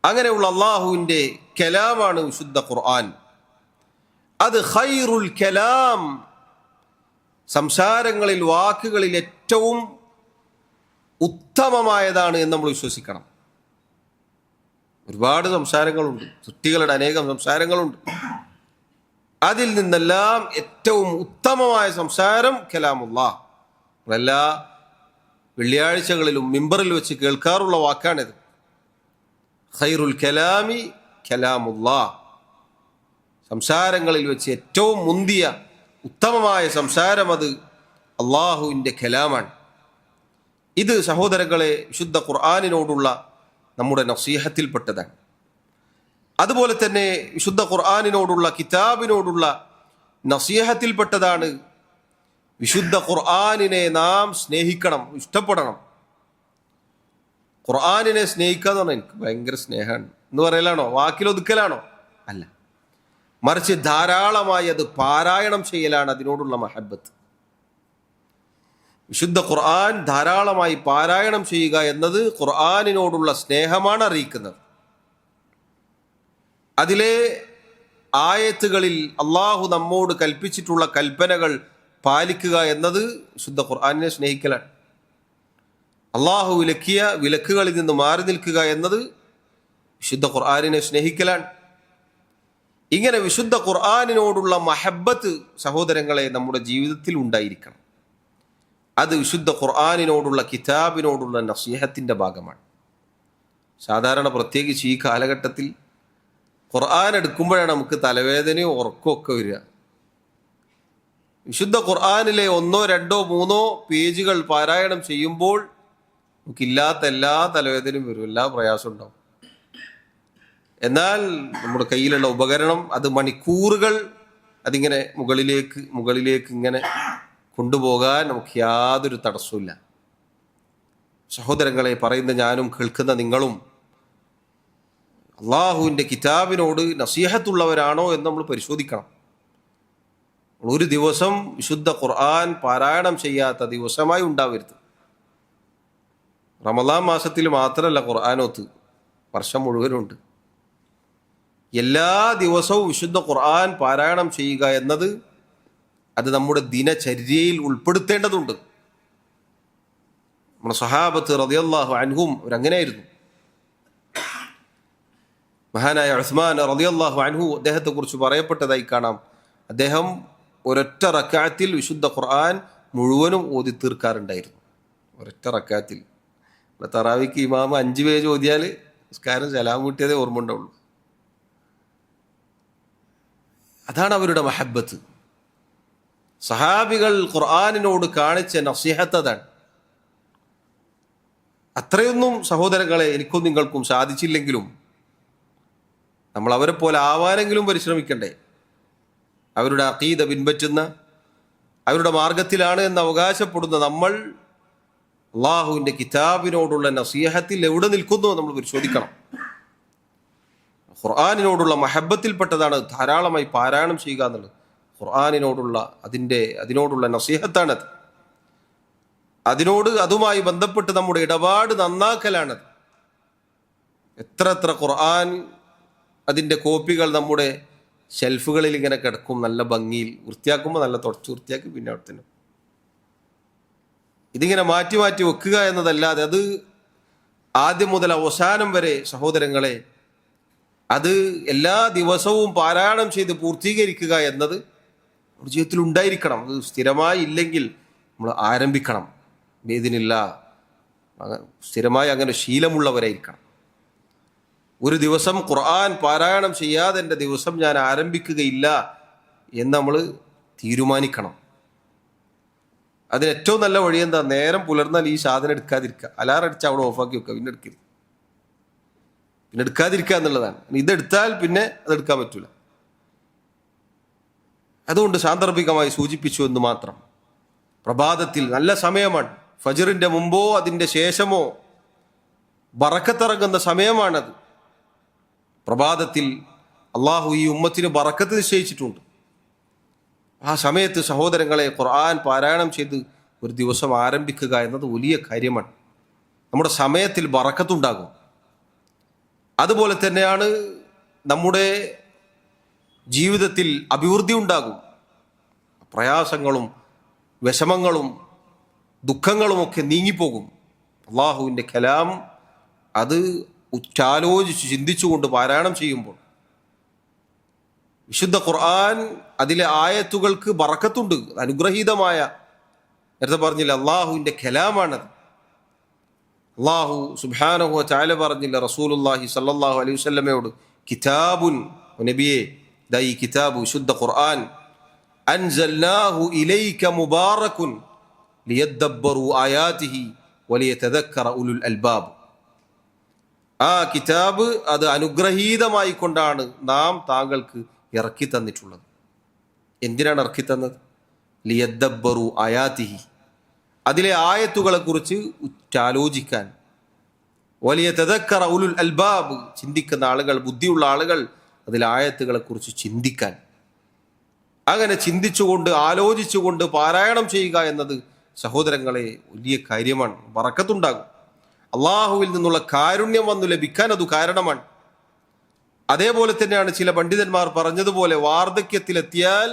അങ്ങനെയുള്ള അള്ളാഹുവിൻ്റെ കലാമാണ് വിശുദ്ധ ഖുർആൻ. അത് ഖൈറുൽ കലാം, സംസാരങ്ങളിൽ, വാക്കുകളിൽ ഏറ്റവും ഉത്തമമായതാണ് എന്ന് നമ്മൾ വിശ്വസിക്കണം. ഒരുപാട് സംസാരങ്ങളുണ്ട്, സൃഷ്ടികളുടെ അനേകം സംസാരങ്ങളുണ്ട്. അതിൽ നിന്നെല്ലാം ഏറ്റവും ഉത്തമമായ സംസാരം കലാമുല്ലാഹ്. എല്ലാ വെള്ളിയാഴ്ചകളിലും മിമ്പറിൽ വെച്ച് കേൾക്കാറുള്ള വാക്കാണിത്. ഖൈറുൽ കലാമി കലാമുല്ലാഹ്, സംസാരങ്ങളിൽ വെച്ച് ഏറ്റവും മുന്തിയ ഉത്തമമായ സംസാരം അത് അള്ളാഹുവിൻ്റെ കലാമാണ്. ഇത് സഹോദരങ്ങളെ വിശുദ്ധ ഖുർആനിനോടുള്ള നമ്മുടെ നസീഹത്തിൽപ്പെട്ടതാണ്. അതുപോലെ തന്നെ വിശുദ്ധ ഖുർആനിനോടുള്ള, കിതാബിനോടുള്ള നസീഹത്തിൽപ്പെട്ടതാണ് വിശുദ്ധ ഖുർആനിനെ നാം സ്നേഹിക്കണം, ഇഷ്ടപ്പെടണം. ഖുർആനിനെ സ്നേഹിക്കുക എന്ന് പറഞ്ഞാൽ എനിക്ക് ഭയങ്കര സ്നേഹമാണ് എന്ന് പറയലാണോ? വാക്കിലൊതുക്കലാണോ? അല്ല, മറിച്ച് ധാരാളമായി അത് പാരായണം ചെയ്യലാണ് അതിനോടുള്ള മഹബത്ത്. വിശുദ്ധ ഖുർആൻ ധാരാളമായി പാരായണം ചെയ്യുക എന്നത് ഖുർആനിനോടുള്ള സ്നേഹമാണ് അറിയിക്കുന്നത്. അതിലെ ആയത്തുകളിൽ അള്ളാഹു നമ്മോട് കൽപ്പിച്ചിട്ടുള്ള കൽപ്പനകൾ പാലിക്കുക എന്നത് വിശുദ്ധ ഖുർആനിനെ സ്നേഹിക്കലാണ്. അള്ളാഹു വിലക്കിയ വിലക്കുകളിൽ നിന്ന് മാറി നിൽക്കുക എന്നത് വിശുദ്ധ ഖുർആനിനെ സ്നേഹിക്കലാണ്. ഇങ്ങനെ വിശുദ്ധ ഖുർആനിനോടുള്ള മഹബത്ത് സഹോദരങ്ങളെ നമ്മുടെ ജീവിതത്തിൽ ഉണ്ടായിരിക്കണം. അത് വിശുദ്ധ ഖുർആനിനോടുള്ള, കിതാബിനോടുള്ള നസീഹത്തിൻ്റെ ഭാഗമാണ്. സാധാരണ പ്രത്യേകിച്ച് ഈ കാലഘട്ടത്തിൽ ഖുർആൻ എടുക്കുമ്പോഴാണ് നമുക്ക് തലവേദനയോ ഉറക്കമൊക്കെ വരിക. വിശുദ്ധ ഖുർആനിലെ 1, 2, 3 പേജുകൾ പാരായണം ചെയ്യുമ്പോൾ നമുക്കില്ലാത്ത എല്ലാ തലവേദനയും വരും, എല്ലാ പ്രയാസം ഉണ്ടാവും. എന്നാൽ നമ്മുടെ കയ്യിലുള്ള ഉപകരണം അത് മണിക്കൂറുകൾ അതിങ്ങനെ മുകളിലേക്ക് ഇങ്ങനെ കൊണ്ടുപോകാൻ നമുക്ക് യാതൊരു തടസ്സമില്ല. സഹോദരങ്ങളെ, പറയുന്ന ഞാനും കേൾക്കുന്ന നിങ്ങളും അള്ളാഹുവിൻ്റെ കിതാബിനോട് നസീഹത്തുള്ളവരാണോ എന്ന് നമ്മൾ പരിശോധിക്കണം. ഒരു ദിവസം വിശുദ്ധ ഖുർആൻ പാരായണം ചെയ്യാത്ത ദിവസമായി ഉണ്ടാവരുത്. റമദാൻ മാസത്തിൽ മാത്രമല്ല ഖുർആനോത്ത്, വർഷം മുഴുവനുണ്ട്. എല്ലാ ദിവസവും വിശുദ്ധ ഖുർആൻ പാരായണം ചെയ്യുക എന്നത് അത് നമ്മുടെ ദിനചര്യയിൽ ഉൾപ്പെടുത്തേണ്ടതുണ്ട്. നമ്മുടെ സ്വഹാബത്ത് റളിയല്ലാഹു അൻഹും അവരങ്ങനെയായിരുന്നു. മഹാനായ ഉസ്മാൻ റളിയല്ലാഹു അൻഹു, അദ്ദേഹത്തെ കുറിച്ച് പറയപ്പെട്ടതായി കാണാം, അദ്ദേഹം ഒരൊറ്റ റക്അത്തിൽ വിശുദ്ധ ഖുർആൻ മുഴുവനും ഓതി തീർക്കാറുണ്ടായിരുന്നു. ഒരൊറ്റ റക്അത്തിൽ. തറാവിക്ക് ഇമാമ 5 പേജ് ഓതിയാൽ നിസ്കാരം സലാം വീട്ടിയതേ ഓർമ്മ ഉണ്ടാവുള്ളൂ. അതാണ് അവരുടെ മഹബത്ത്. സഹാബികൾ ഖുർആനിനോട് കാണിച്ച നസീഹത്ത് അതാണ്. അത്രയൊന്നും സഹോദരങ്ങളെ എനിക്കും നിങ്ങൾക്കും സാധിച്ചില്ലെങ്കിലും നമ്മൾ അവരെ പോലെ ആവാനെങ്കിലും പരിശ്രമിക്കണ്ടേ? അവരുടെ അഖീദ പിൻപറ്റുന്ന, അവരുടെ മാർഗത്തിലാണ് എന്ന് അവകാശപ്പെടുന്ന നമ്മൾ അള്ളാഹുവിൻ്റെ കിതാബിനോടുള്ള നസീഹത്തിൽ എവിടെ നിൽക്കുന്നു നമ്മൾ പരിശോധിക്കണം. ഖുർആനിനോടുള്ള മഹബത്തിൽപ്പെട്ടതാണ് ധാരാളമായി പാരായണം ചെയ്യുക എന്നുള്ളത്. ഖുർആനിനോടുള്ള അതിനോടുള്ള നസീഹത്താണത്. അതുമായി ബന്ധപ്പെട്ട് നമ്മുടെ ഇടപാട് നന്നാക്കലാണത്. എത്ര ഖുർആൻ അതിൻ്റെ കോപ്പികൾ നമ്മുടെ ഷെൽഫുകളിൽ ഇങ്ങനെ കിടക്കും, നല്ല ഭംഗിയിൽ. വൃത്തിയാക്കുമ്പോൾ നല്ല തുടച്ച് വൃത്തിയാക്കി പിന്നെ അവിടെ തന്നെ ഇതിങ്ങനെ മാറ്റി മാറ്റി വെക്കുക എന്നതല്ലാതെ അത് ആദ്യം മുതൽ അവസാനം വരെ സഹോദരങ്ങളെ അത് എല്ലാ ദിവസവും പാരായണം ചെയ്ത് പൂർത്തീകരിക്കുക എന്നത് നമ്മുടെ ജീവിതത്തിൽ ഉണ്ടായിരിക്കണം. അത് സ്ഥിരമായി ഇല്ലെങ്കിൽ നമ്മൾ ആരംഭിക്കണം. ഇതിനില്ല സ്ഥിരമായി അങ്ങനെ ശീലമുള്ളവരായിരിക്കണം. ഒരു ദിവസം ഖുർആൻ പാരായണം ചെയ്യാതെ എൻ്റെ ദിവസം ഞാൻ ആരംഭിക്കുകയില്ല എന്ന് നമ്മൾ തീരുമാനിക്കണം. അതിന് ഏറ്റവും നല്ല വഴി എന്താ? നേരം പുലർന്നാൽ ഈ സാധനം എടുക്കാതിരിക്കുക. അലാറം അടിച്ച് അവിടെ ഓഫാക്കി വെക്കുക, പിന്നെ എടുക്കാതിരിക്കുക എന്നുള്ളതാണ്. ഇതെടുത്താൽ പിന്നെ അതെടുക്കാൻ പറ്റൂല. അതുകൊണ്ട് സാന്ദർഭികമായി സൂചിപ്പിച്ചു എന്ന് മാത്രം. പ്രഭാതത്തിൽ നല്ല സമയമാണ്. ഫജ്റിന്റെ മുമ്പോ അതിൻ്റെ ശേഷമോ ബറക്കത്തിറങ്ങുന്ന സമയമാണത്. പ്രഭാതത്തിൽ അള്ളാഹു ഈ ഉമ്മത്തിന് ബറക്കത്ത് നിശ്ചയിച്ചിട്ടുണ്ട്. ആ സമയത്ത് സഹോദരങ്ങളെ ഖുർആൻ പാരായണം ചെയ്ത് ഒരു ദിവസം ആരംഭിക്കുക എന്നത് വലിയ കാര്യമാണ്. നമ്മുടെ സമയത്തിൽ ബറക്കത്തുണ്ടാകും. അതുപോലെ തന്നെയാണ് നമ്മുടെ ജീവിതത്തിൽ അഭിവൃദ്ധി ഉണ്ടാകും. പ്രയാസങ്ങളും വിഷമങ്ങളും ദുഃഖങ്ങളുമൊക്കെ നീങ്ങിപ്പോകും. അള്ളാഹുവിൻ്റെ കലാം അത് ഉറ്റാലോചിച്ച് ചിന്തിച്ചുകൊണ്ട് പാരായണം ചെയ്യുമ്പോൾ വിശുദ്ധ ഖുർആൻ അതിലെ ആയത്തുകൾക്ക് ബറക്കത്തുണ്ട്. അനുഗ്രഹീതമായ, നേരത്തെ പറഞ്ഞില്ല, അള്ളാഹുവിൻ്റെ കലാമാണത്. അള്ളാഹു സുബ്ഹാനഹു വ തആല പറഞ്ഞില്ല റസൂലുള്ളാഹി സ്വല്ലല്ലാഹു അലൈഹി വസല്ലമയോട്, കിതാബുൻ, നബിയെ ദാ ഈ കിതാബ് വിശുദ്ധ ഖുർആൻ, അൻസൽനാഹു ഇലൈക മുബാറകുൻ ലിയദ്ദബ്ബറു ആയാതിഹി വലിയതദക്കറ ഉലുൽ അൽബാബ്. ആ കിതാബ് അത് അനുഗ്രഹീതമായി കൊണ്ടാണ് നാം താങ്കൾക്ക് ഇറക്കി തന്നിട്ടുള്ളത്. എന്തിനാണ് ഇറക്കി തന്നത്? ലിയദ്ദബ്ബറു ആയാതിഹി, അതിലെ ആയത്തുകളെ കുറിച്ച് ഉറ്റാലോചിക്കാൻ. വലിയതദക്കറ ഉലുൽ അൽബാബ്, ചിന്തിക്കുന്ന ആളുകൾ, ബുദ്ധിയുള്ള ആളുകൾ അതിലെ ആയത്തുകളെ കുറിച്ച് ചിന്തിക്കാൻ. അങ്ങനെ ചിന്തിച്ചുകൊണ്ട് ആലോചിച്ചുകൊണ്ട് പാരായണം ചെയ്യുക എന്നത് സഹോദരങ്ങളെ വലിയ കാര്യമാണ്. ബറക്കത്തുണ്ടാകും. അള്ളാഹുവിൽ നിന്നുള്ള കാരുണ്യം വന്നു ലഭിക്കാൻ അത് കാരണമാണ്. അതേപോലെ തന്നെയാണ് ചില പണ്ഡിതന്മാർ പറഞ്ഞതുപോലെ, വാർദ്ധക്യത്തിലെത്തിയാൽ,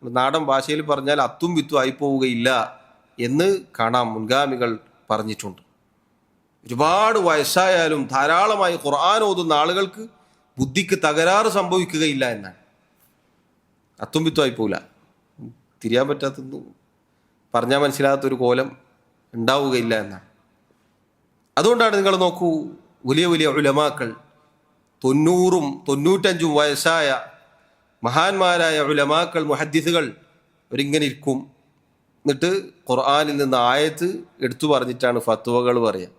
നാടൻ ഭാഷയിൽ പറഞ്ഞാൽ അത്തും വിത്തും ആയിപ്പോവുകയില്ല എന്ന് കാണാം. മുൻഗാമികൾ പറഞ്ഞിട്ടുണ്ട്. ഒരുപാട് വയസ്സായാലും ധാരാളമായി ഖുർആൻ ഓതുന്ന ആളുകൾക്ക് ബുദ്ധിക്ക് തകരാറ് സംഭവിക്കുകയില്ല എന്നാണ്. അത്തും വിത്തും ആയിപ്പോവില്ല, തിരിയാൻ പറ്റാത്തൊന്നും, പറഞ്ഞാൽ മനസ്സിലാകാത്തൊരു കോലം ഉണ്ടാവുകയില്ല എന്നാണ്. അതുകൊണ്ടാണ് നിങ്ങൾ നോക്കൂ, വലിയ വലിയ ഉലമാക്കൾ, 90ഉം 95ഉം വയസ്സായ മഹാന്മാരായ ഉലമാക്കൾ, മുഹദ്ദിസുകൾ, അവരിങ്ങനെ ഇരിക്കും. എന്നിട്ട് ഖുർആനിൽ നിന്ന് ആയത്ത് എടുത്തു പറഞ്ഞിട്ടാണ് ഫത്വകൾ പറയുക.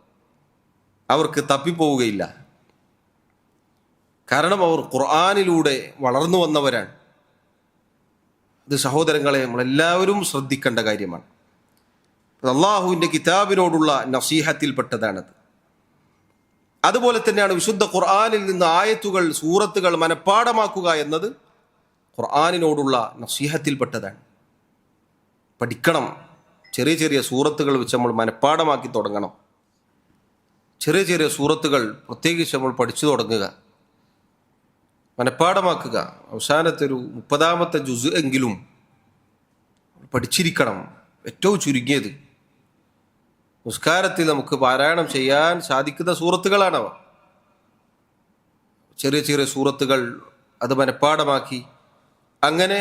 അവർക്ക് തപ്പിപ്പോവുകയില്ല. കാരണം അവർ ഖുർആനിലൂടെ വളർന്നു വന്നവരാണ്. ഇത് സഹോദരങ്ങളെ നമ്മളെല്ലാവരും ശ്രദ്ധിക്കേണ്ട കാര്യമാണ്. അള്ളാഹുവിൻ്റെ കിതാബിനോടുള്ള നസീഹത്തിൽപ്പെട്ടതാണത്. അതുപോലെ തന്നെയാണ് വിശുദ്ധ ഖുർആനിൽ നിന്ന് ആയത്തുകൾ, സൂറത്തുകൾ മനഃപ്പാഠമാക്കുക എന്നത് ഖുർആനിനോടുള്ള നസീഹത്തിൽപ്പെട്ടതാണ്. പഠിക്കണം. ചെറിയ ചെറിയ സൂറത്തുകൾ വെച്ച് നമ്മൾ മനഃപ്പാഠമാക്കി തുടങ്ങണം. ചെറിയ ചെറിയ സൂറത്തുകൾ പ്രത്യേകിച്ച് നമ്മൾ പഠിച്ചു തുടങ്ങുക, മനഃപ്പാഠമാക്കുക. അവസാനത്തെ ഒരു 30ാമത്തെ ജുസ് എങ്കിലും പഠിച്ചിരിക്കണം. ഏറ്റവും ചുരുങ്ങിയത് നിസ്കാരത്തിൽ നമുക്ക് പാരായണം ചെയ്യാൻ സാധിക്കുന്ന സൂറത്തുകളാണവ. ചെറിയ ചെറിയ സൂറത്തുകൾ അത് മനഃപ്പാഠമാക്കി അങ്ങനെ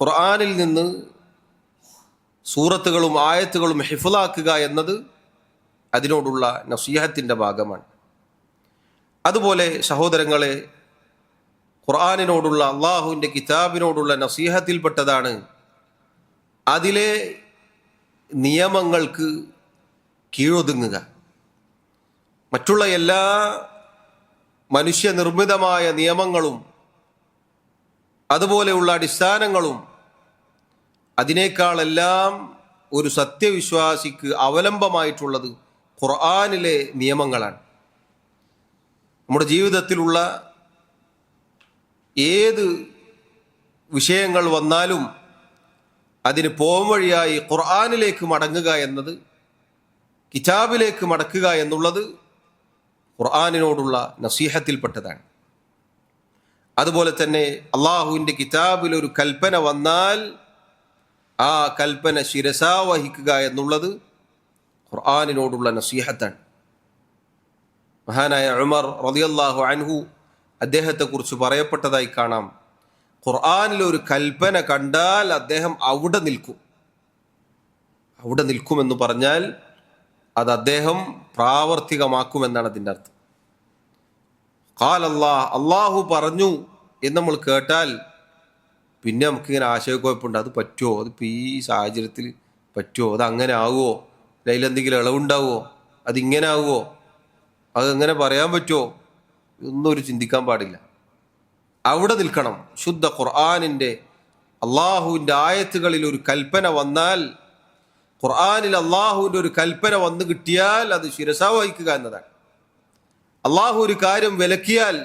ഖുർആനിൽ നിന്ന് സൂറത്തുകളും ആയത്തുകളും ഹിഫ്ളാക്കുക എന്നത് അതിനോടുള്ള നസീഹത്തിൻ്റെ ഭാഗമാണ്. അതുപോലെ സഹോദരങ്ങളെ, ഖുർആനിനോടുള്ള, അള്ളാഹുവിൻ്റെ കിതാബിനോടുള്ള നസീഹത്തിൽപ്പെട്ടതാണ് അതിലെ നിയമങ്ങൾക്ക് കീഴൊതുങ്ങുക. മറ്റുള്ള എല്ലാ മനുഷ്യനിർമ്മിതമായ നിയമങ്ങളും അതുപോലെയുള്ള അടിസ്ഥാനങ്ങളും അതിനേക്കാളെല്ലാം ഒരു സത്യവിശ്വാസിക്ക് അവലംബമായിട്ടുള്ളത് ഖുർആനിലെ നിയമങ്ങളാണ്. നമ്മുടെ ജീവിതത്തിലുള്ള ഏത് വിഷയങ്ങൾ വന്നാലും അതിന് പോംവഴിയായി ഖുർആനിലേക്ക് മടങ്ങുക എന്നത്, കിതാബിലേക്ക് മടക്കുക എന്നുള്ളത് ഖുർആനിനോടുള്ള നസീഹത്തിൽപ്പെട്ടതാണ്. അതുപോലെ തന്നെ അള്ളാഹുവിൻ്റെ കിതാബിൽ ഒരു കൽപ്പന വന്നാൽ ആ കൽപ്പന ശിരസാ വഹിക്കുക എന്നുള്ളത് ഖുർആനിനോടുള്ള നസീഹത്താണ്. മഹാനായ ഉമർ റളിയല്ലാഹു അൻഹു അദ്ദേഹത്തെക്കുറിച്ച് പറയപ്പെട്ടതായി കാണാം, ഖുർആനിൽ ഒരു കൽപ്പന കണ്ടാൽ അദ്ദേഹം അവിടെ നിൽക്കും. അവിടെ നിൽക്കുമെന്ന് പറഞ്ഞാൽ അത് അദ്ദേഹം പ്രാവർത്തികമാക്കുമെന്നാണ് അതിൻ്റെ അർത്ഥം. അള്ളാഹു പറഞ്ഞു എന്ന് നമ്മൾ കേട്ടാൽ പിന്നെ നമുക്കിങ്ങനെ ആശയക്കുഴപ്പമുണ്ട്. അത് പറ്റുമോ? അതിപ്പോൾ ഈ സാഹചര്യത്തിൽ പറ്റുമോ? അത് അങ്ങനെ ആവുമോ? അതിലെന്തെങ്കിലും ഇളവുണ്ടാവുമോ? അതിങ്ങനെ ആവുമോ? അതെങ്ങനെ പറയാൻ പറ്റുമോ? ഒന്നും ഒരു ചിന്തിക്കാൻ പാടില്ല. അവിടെ നിൽക്കണം. ശുദ്ധ ഖുർആനിൻ്റെ അള്ളാഹുവിൻ്റെ ആയത്തുകളിൽ ഒരു കൽപ്പന വന്നാൽ, ഖുർആനിൽ അള്ളാഹുവിൻ്റെ ഒരു കൽപ്പന വന്നു കിട്ടിയാൽ അത് ശിരസാ വഹിക്കുക എന്നതാണ്. അള്ളാഹു ഒരു കാര്യം വിലക്കിയാൽ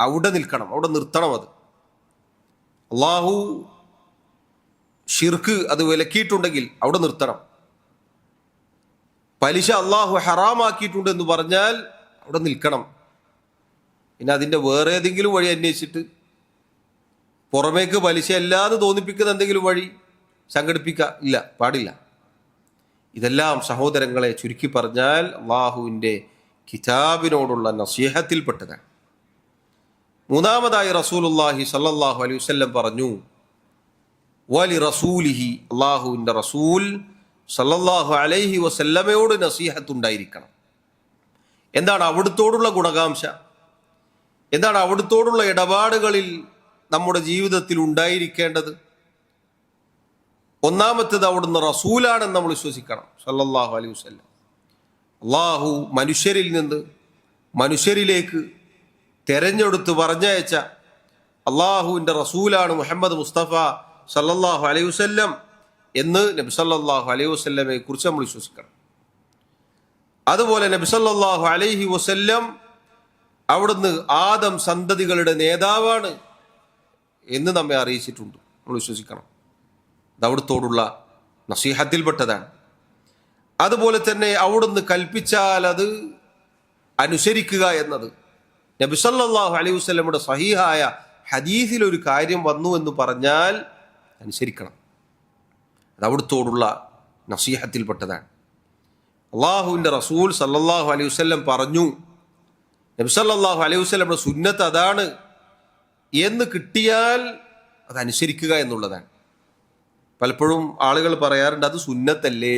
അവിടെ നിൽക്കണം, അവിടെ നിർത്തണം. അത് അള്ളാഹു ഷിർക്ക് അത് വിലക്കിയിട്ടുണ്ടെങ്കിൽ അവിടെ നിർത്തണം. പലിശ അള്ളാഹു ഹറാമാക്കിയിട്ടുണ്ട് എന്ന് പറഞ്ഞാൽ അവിടെ നിൽക്കണം. പിന്നെ അതിൻ്റെ വേറെ ഏതെങ്കിലും വഴി അന്വേഷിച്ചിട്ട് പുറമേക്ക് പലിശ അല്ലാതെ തോന്നിപ്പിക്കുന്ന എന്തെങ്കിലും വഴി സംഘടിപ്പിക്കുക ഇല്ല, പാടില്ല. ഇതെല്ലാം സഹോദരങ്ങളെ ചുരുക്കി പറഞ്ഞാൽ അള്ളാഹുവിൻ്റെ കിതാബിനോടുള്ള നസീഹത്തിൽപ്പെട്ടതാണ്. മൂന്നാമതായി റസൂലുള്ളാഹി സ്വല്ലല്ലാഹു അലൈഹി വസല്ലം പറഞ്ഞു, വലി റസൂലിഹി, അള്ളാഹുവിൻ്റെ റസൂൽ സ്വല്ലല്ലാഹു അലൈഹി വസല്ലമയോട് നസീഹത്തുണ്ടായിരിക്കണം. എന്താണ് അവിടുത്തോടുള്ള ഗുണകാംക്ഷ? എന്താണ് അവിടുത്തോടുള്ള ഇടപാടുകളിൽ നമ്മുടെ ജീവിതത്തിൽ ഉണ്ടായിരിക്കേണ്ടത്? ഒന്നാമത്തേത് അവിടുന്ന് റസൂലാണെന്ന് നമ്മൾ വിശ്വസിക്കണം. സ്വല്ലല്ലാഹു അലൈഹി വസല്ലം അള്ളാഹു മനുഷ്യരിൽ നിന്ന് മനുഷ്യരിലേക്ക് തെരഞ്ഞെടുത്ത് പറഞ്ഞയച്ച അള്ളാഹുവിൻ്റെ റസൂലാണ് മുഹമ്മദ് മുസ്തഫ സല്ലല്ലാഹു അലൈഹി വസല്ലം എന്ന് നബി സല്ലല്ലാഹു അലൈഹി വസല്ലമയെ കുറിച്ച് നമ്മൾ വിശ്വസിക്കണം. അതുപോലെ നബി സല്ലല്ലാഹു അലൈഹി വസല്ലം അവിടുന്ന് ആദം സന്തതികളുടെ നേതാവാണ് എന്ന് നമ്മെ അറിയിച്ചിട്ടുണ്ട്, നമ്മൾ വിശ്വസിക്കണം. അത് അവിടുത്തോടുള്ള നസീഹത്തിൽപ്പെട്ടതാണ്. അതുപോലെ തന്നെ അവിടുന്ന് കൽപ്പിച്ചാൽ അത് അനുസരിക്കുക എന്നത്, നബി സല്ലല്ലാഹു അലൈഹി വസല്ലമയുടെ സഹീഹായ ഹദീസിൽ ഒരു കാര്യം വന്നു എന്ന് പറഞ്ഞാൽ അനുസരിക്കണം. അത് അവിടുത്തോടുള്ള നസീഹത്തിൽപ്പെട്ടതാണ്. അള്ളാഹുവിൻ്റെ റസൂൽ സല്ലല്ലാഹു അലൈഹി വസല്ലം പറഞ്ഞു, നബി സല്ലല്ലാഹു അലൈഹി വസല്ലമയുടെ സുന്നത്ത് അതാണ് എന്ന് കിട്ടിയാൽ അത് അനുസരിക്കുക എന്നുള്ളതാണ്. പലപ്പോഴും ആളുകൾ പറയാറുണ്ട് അത് സുന്നത്തല്ലേ,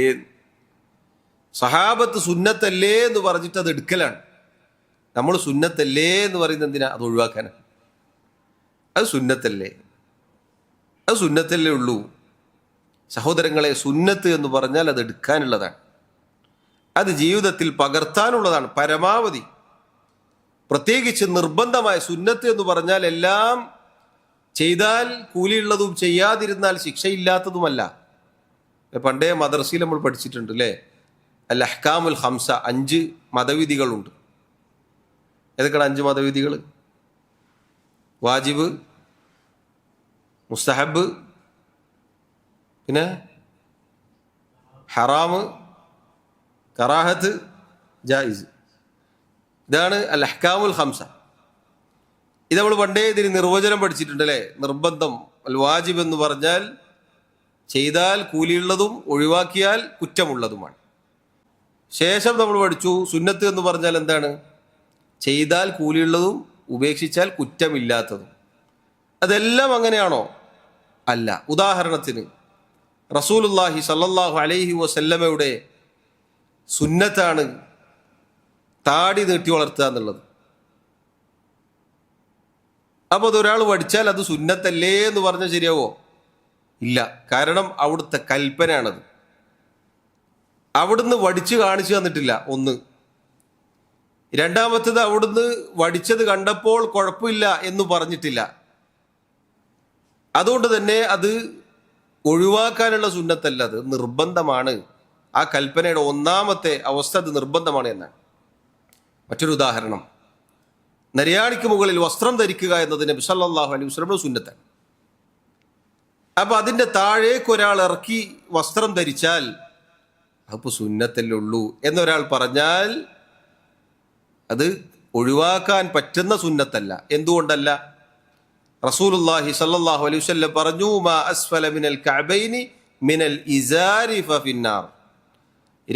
സഹാബത്ത് സുന്നത്തല്ലേ എന്ന് പറഞ്ഞിട്ട് അത് എടുക്കലാണ്. നമ്മൾ സുന്നത്തല്ലേ എന്ന് പറയുന്നത് എന്തിനാ? അത് ഒഴിവാക്കാനാണ്. അത് സുന്നത്തല്ലേ, അത് സുന്നത്തല്ലേ ഉള്ളൂ. സഹോദരങ്ങളെ, സുന്നത്ത് എന്ന് പറഞ്ഞാൽ അത് എടുക്കാനുള്ളതാണ്, അത് ജീവിതത്തിൽ പകർത്താനുള്ളതാണ് പരമാവധി. പ്രത്യേകിച്ച് നിർബന്ധമായ സുന്നത്ത് എന്ന് പറഞ്ഞാൽ എല്ലാം ചെയ്താൽ കൂലിയുള്ളതും ചെയ്യാതിരുന്നാൽ ശിക്ഷയില്ലാത്തതുമല്ല. പണ്ടേ മദ്രസയിൽ നമ്മൾ പഠിച്ചിട്ടുണ്ട് അല്ലേ, അൽ അഹ്കാമുൽ ഹംസ, 5 മതവിധികളുണ്ട്. ഏതൊക്കെയാണ് 5 മതവിധികൾ? വാജിബ്, മുസ്തഹബ്, പിന്നെ ഹറാമ്, കറാഹത്ത്, ജായിസ്. ഇതാണ് അൽ അഹ്കാമുൽ ഹംസ. ഇത് നമ്മൾ പണ്ടേ ഇതിന് നിർവചനം പഠിച്ചിട്ടുണ്ട് അല്ലേ. നിർബന്ധം, അൽ വാജിബ് എന്ന് പറഞ്ഞാൽ ചെയ്താൽ കൂലിയുള്ളതും ഒഴിവാക്കിയാൽ കുറ്റമുള്ളതുമാണ്. ശേഷം നമ്മൾ പഠിച്ചു സുന്നത്ത് എന്ന് പറഞ്ഞാൽ എന്താണ്? ചെയ്താൽ കൂലിയുള്ളതും ഉപേക്ഷിച്ചാൽ കുറ്റമില്ലാത്തതും. അതെല്ലാം അങ്ങനെയാണോ? അല്ല. ഉദാഹരണത്തിന് റസൂലുള്ളാഹി സ്വല്ലല്ലാഹു അലൈഹി വസല്ലമയുടെ സുന്നത്താണ് താടി നീട്ടി വളർത്തുക എന്നുള്ളത്. അപ്പോൾ അതൊരാൾ പഠിച്ചാൽ അത് സുന്നത്തല്ലേ എന്ന് പറഞ്ഞാൽ ശരിയാവോ? ഇല്ല. കാരണം അവിടുത്തെ കൽപ്പനയാണത്. അവിടുന്ന് വടിച്ച് കാണിച്ചു തന്നിട്ടില്ല, ഒന്ന്. രണ്ടാമത്തേത് അവിടുന്ന് വടിച്ചത് കണ്ടപ്പോൾ കുഴപ്പമില്ല എന്ന് പറഞ്ഞിട്ടില്ല. അതുകൊണ്ട് തന്നെ അത് ഒഴിവാക്കാനുള്ള സുന്നത്തല്ല, അത് നിർബന്ധമാണ്. ആ കൽപ്പനയുടെ ഒന്നാമത്തെ അവസ്ഥ അത് നിർബന്ധമാണ് എന്നാണ്. മറ്റൊരു ഉദാഹരണം, നരിയാണിക്ക് മുകളിൽ വസ്ത്രം ധരിക്കുക എന്നത് നബി സല്ലല്ലാഹു അലൈഹി വസല്ലം സുന്നത്താണ്. അപ്പൊ അതിന്റെ താഴേക്ക് ഒരാൾ ഇറക്കി വസ്ത്രം ധരിച്ചാൽ അപ്പൊ സുന്നത്തല്ലേ ഉള്ളൂ എന്നൊരാൾ പറഞ്ഞാൽ അത് ഒഴിവാക്കാൻ പറ്റുന്ന സുന്നത്തല്ല. എന്തുകൊണ്ടല്ല? റസൂലുള്ളാഹി സ്വല്ലല്ലാഹു അലൈഹി വസല്ലം പറഞ്ഞു, മാ അസ്ഫല മിനൽ കഅബൈനി മിനൽ ഇസാരി ഫഫിന്നാർ.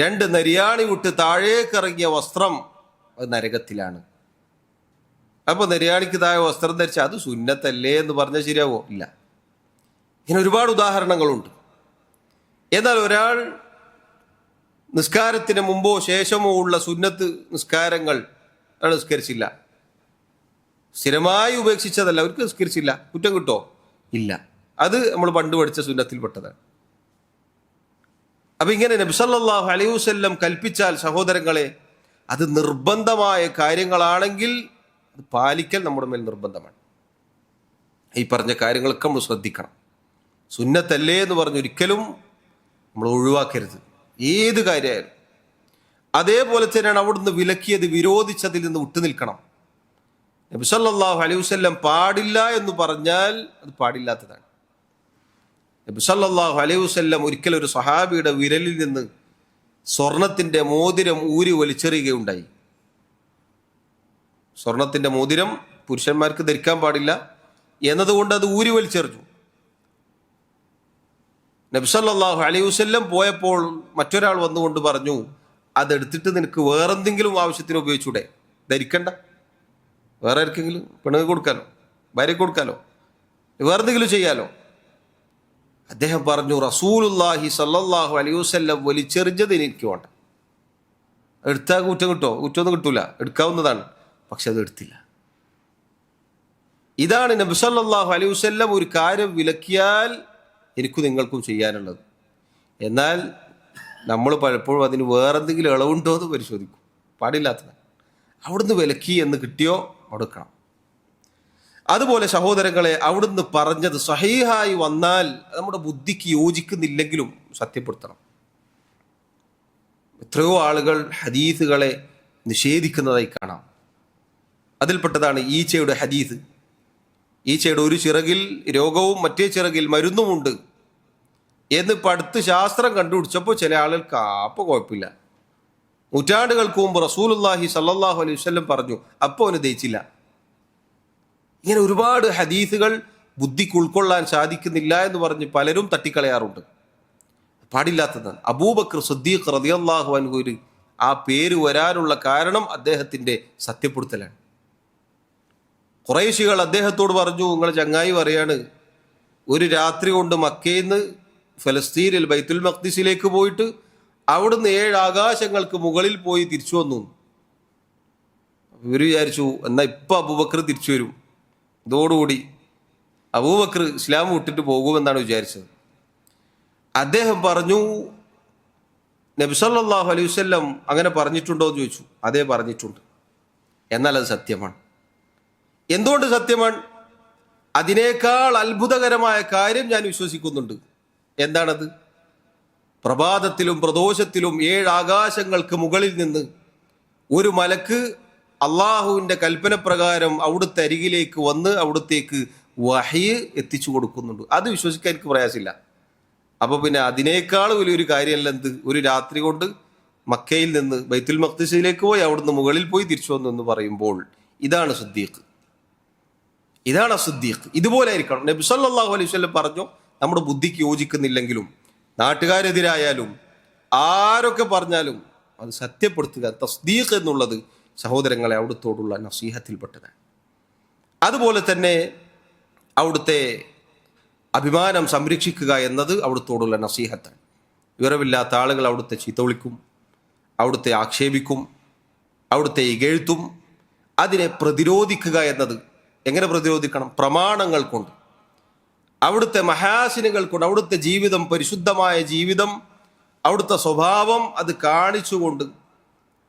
രണ്ട് നരിയാണി വിട്ട് താഴേക്കിറങ്ങിയ വസ്ത്രം അത് നരകത്തിലാണ്. അപ്പൊ നരിയാണിക്ക് താഴെ വസ്ത്രം ധരിച്ച അത് സുന്നത്തല്ലേ എന്ന് പറഞ്ഞാൽ ശരിയാവോ? ഇല്ല. ഇങ്ങനെ ഒരുപാട് ഉദാഹരണങ്ങളുണ്ട്. എന്നാൽ ഒരാൾ നിസ്കാരത്തിന് മുമ്പോ ശേഷമോ ഉള്ള സുന്നത്ത് നിസ്കാരങ്ങൾ അയാൾ നിസ്കരിച്ചില്ല, സ്ഥിരമായി ഉപേക്ഷിച്ചതല്ല, അവർക്ക് നിസ്കരിച്ചില്ല, കുറ്റം കിട്ടോ? ഇല്ല. അത് നമ്മൾ പണ്ട് പഠിച്ച സുന്നത്തിൽപ്പെട്ടതാണ്. അപ്പൊ ഇങ്ങനെ നബി സല്ലല്ലാഹു അലൈഹി വസല്ലം കൽപ്പിച്ചാൽ സഹോദരങ്ങളെ, അത് നിർബന്ധമായ കാര്യങ്ങളാണെങ്കിൽ അത് പാലിക്കൽ നമ്മുടെ മേൽ നിർബന്ധമാണ്. ഈ പറഞ്ഞ കാര്യങ്ങളൊക്കെ നമ്മൾ ശ്രദ്ധിക്കണം. സുന്നത്തല്ലേ എന്ന് പറഞ്ഞൊരിക്കലും നമ്മൾ ഒഴിവാക്കരുത്, ഏത് കാര്യമായാലും. അതേപോലെ തന്നെയാണ് അവിടുന്ന് വിലക്കിയത്, വിരോധിച്ചതിൽ നിന്ന് വിട്ടുനിൽക്കണം. നബി സല്ലല്ലാഹു അലൈഹി വസല്ലം പാടില്ല എന്ന് പറഞ്ഞാൽ അത് പാടില്ലാത്തതാണ്. നബി സല്ലല്ലാഹു അലൈഹി വസല്ലം ഒരിക്കൽ ഒരു സഹാബിയുടെ വിരലിൽ നിന്ന് സ്വർണത്തിന്റെ മോതിരം ഊരി വലിച്ചെറിയുകയുണ്ടായി. സ്വർണത്തിന്റെ മോതിരം പുരുഷന്മാർക്ക് ധരിക്കാൻ പാടില്ല എന്നതുകൊണ്ട് അത് ഊരി വലിച്ചെറിഞ്ഞു. നബി സല്ലല്ലാഹു അലൈഹി വസല്ലം പോയപ്പോൾ മറ്റൊരാൾ വന്നുകൊണ്ട് പറഞ്ഞു, അതെടുത്തിട്ട് നിനക്ക് വേറെന്തെങ്കിലും ആവശ്യത്തിന് ഉപയോഗിച്ചൂടെ? ധരിക്കണ്ട, വേറെ ആർക്കെങ്കിലും പെണ്ണുങ്ങൾക്ക് കൊടുക്കാലോ, ഭാര്യയ്ക്ക് കൊടുക്കാലോ, വേറെന്തെങ്കിലും ചെയ്യാലോ. അദ്ദേഹം പറഞ്ഞു, റസൂലുള്ളാഹി സ്വല്ലല്ലാഹു അലൈഹി വസല്ലം വലിച്ചെറിഞ്ഞത് എനിക്ക് വേണ്ട. എടുത്താൽ കുറ്റം കിട്ടോ? കുറ്റമൊന്നും കിട്ടൂല, എടുക്കാവുന്നതാണ്, പക്ഷെ അത് എടുത്തില്ല. ഇതാണ് നബി സല്ലല്ലാഹു അലൈഹി വസല്ലം ഒരു കാര്യം വിലക്കിയാൽ എനിക്കും നിങ്ങൾക്കും ചെയ്യാനുള്ളത്. എന്നാൽ നമ്മൾ പലപ്പോഴും അതിന് വേറെന്തെങ്കിലും ഇളവുണ്ടോ എന്ന് പരിശോധിക്കും. പാടില്ലാത്തതാണ്. അവിടുന്ന് വിലക്കി എന്ന് കിട്ടിയോ അവിടെ വെക്കണം. അതുപോലെ സഹോദരങ്ങളെ, അവിടുന്ന് പറഞ്ഞത് സഹീഹായി വന്നാൽ നമ്മുടെ ബുദ്ധിക്ക് യോജിക്കുന്നില്ലെങ്കിലും സത്യപ്പെടുത്തണം. എത്രയോ ആളുകൾ ഹദീസുകളെ നിഷേധിക്കുന്നതായി കാണാം. അതിൽപ്പെട്ടതാണ് ഈച്ചയുടെ ഹദീസ്. ഈച്ചയുടെ ഒരു ചിറകിൽ രോഗവും മറ്റേ ചിറകിൽ മരുന്നുമുണ്ട് എന്ന് അടുത്ത് ശാസ്ത്രം കണ്ടുപിടിച്ചപ്പോൾ ചില ആളുകൾക്ക് അപ്പോൾ കുഴപ്പമില്ല. നൂറ്റാണ്ടുകൾക്ക് മുമ്പ് റസൂലുള്ളാഹി സ്വല്ലല്ലാഹു അലൈഹി വസല്ലം പറഞ്ഞു, അപ്പോൾ അവന് ദഹിച്ചില്ല. ഇങ്ങനെ ഒരുപാട് ഹദീസുകൾ ബുദ്ധിക്ക് ഉൾക്കൊള്ളാൻ സാധിക്കുന്നില്ല എന്ന് പറഞ്ഞ് പലരും തട്ടിക്കളയാറുണ്ട്. പാടില്ലാത്തതാണ്. അബൂബക്കർ സിദ്ദീഖ് റളിയല്ലാഹു അൻഹു ആ പേര് വരാനുള്ള കാരണം അദ്ദേഹത്തിന്റെ സത്യപ്പെടുത്തലാണ്. ഖുറൈശികൾ അദ്ദേഹത്തോട് പറഞ്ഞു, നിങ്ങൾ ചങ്ങായി പറയാണ്, ഒരു രാത്രി കൊണ്ട് മക്കയിൽ നിന്ന് ഫലസ്തീനിൽ ബൈത്തുൽ മഖ്ദിസിലേക്ക് പോയിട്ട് അവിടുന്ന് 7 ആകാശങ്ങൾക്ക് മുകളിൽ പോയി തിരിച്ചു വന്നു. ഇവർ വിചാരിച്ചു എന്നാ ഇപ്പം അബൂബക്കർ തിരിച്ചു വരും, ഇതോടുകൂടി അബൂബക്കർ ഇസ്ലാം വിട്ടിട്ട് പോകുമെന്നാണ് വിചാരിച്ചത്. അദ്ദേഹം പറഞ്ഞു, നബി സല്ലല്ലാഹു അലൈഹി വസല്ലം അങ്ങനെ പറഞ്ഞിട്ടുണ്ടോ എന്ന് ചോദിച്ചു. അതേ പറഞ്ഞിട്ടുണ്ട്. എന്നാൽ അത് സത്യമാണ്. എന്തുകൊണ്ട് സത്യമാണ്? അതിനേക്കാൾ അത്ഭുതകരമായ കാര്യം ഞാൻ വിശ്വസിക്കുന്നുണ്ട്. എന്താണത്? പ്രഭാതത്തിലും പ്രദോഷത്തിലും 7 ആകാശങ്ങൾക്ക് മുകളിൽ നിന്ന് ഒരു മലക്ക് അള്ളാഹുവിൻ്റെ കൽപ്പനപ്രകാരം അവിടുത്തെ അരികിലേക്ക് വന്ന് അവിടത്തേക്ക് വഹ്യ് എത്തിച്ചു കൊടുക്കുന്നുണ്ട്. അത് വിശ്വസിക്കാൻ എനിക്ക് പ്രയാസമില്ല. അപ്പോൾ പിന്നെ അതിനേക്കാൾ വലിയൊരു കാര്യമല്ല എന്ത്? ഒരു രാത്രി കൊണ്ട് മക്കയിൽ നിന്ന് ബൈത്തുൽ മഖ്ദിസിലേക്ക് പോയി അവിടുന്ന് മുകളിൽ പോയി തിരിച്ചു വന്നു എന്ന് പറയുമ്പോൾ ഇതാണ് സിദ്ദീഖ്, ഇതാണ് സിദ്ദീഖ്. ഇതുപോലെ ആയിരിക്കണം. നബി സല്ലല്ലാഹു അലൈഹി വസല്ലം പറഞ്ഞു, നമ്മുടെ ബുദ്ധിക്ക് യോജിക്കുന്നില്ലെങ്കിലും നാട്ടുകാരെതിരായാലും ആരൊക്കെ പറഞ്ഞാലും അത് സത്യപ്പെടുത്തുക. തസ്ദീഖ് എന്നുള്ളത് സഹോദരങ്ങളെ അവിടുത്തോടുള്ള നസീഹത്തിൽപ്പെട്ടതാണ്. അതുപോലെ തന്നെ അവിടുത്തെ അഭിമാനം സംരക്ഷിക്കുക എന്നത് അവിടുത്തോടുള്ള നസീഹത്താണ്. വിവരമില്ലാത്ത ആളുകൾ അവിടുത്തെ ചീത്ത വിളിക്കും, അവിടുത്തെ ആക്ഷേപിക്കും, അവിടുത്തെ ഇകഴ്ത്തും. അതിനെ പ്രതിരോധിക്കുക എന്നത് എങ്ങനെ പ്രതിരോധിക്കണം? പ്രമാണങ്ങൾ കൊണ്ട്, അവിടുത്തെ മഹാസിനുകൾ കൊണ്ട്, അവിടുത്തെ ജീവിതം, പരിശുദ്ധമായ ജീവിതം, അവിടുത്തെ സ്വഭാവം അത് കാണിച്ചുകൊണ്ട്,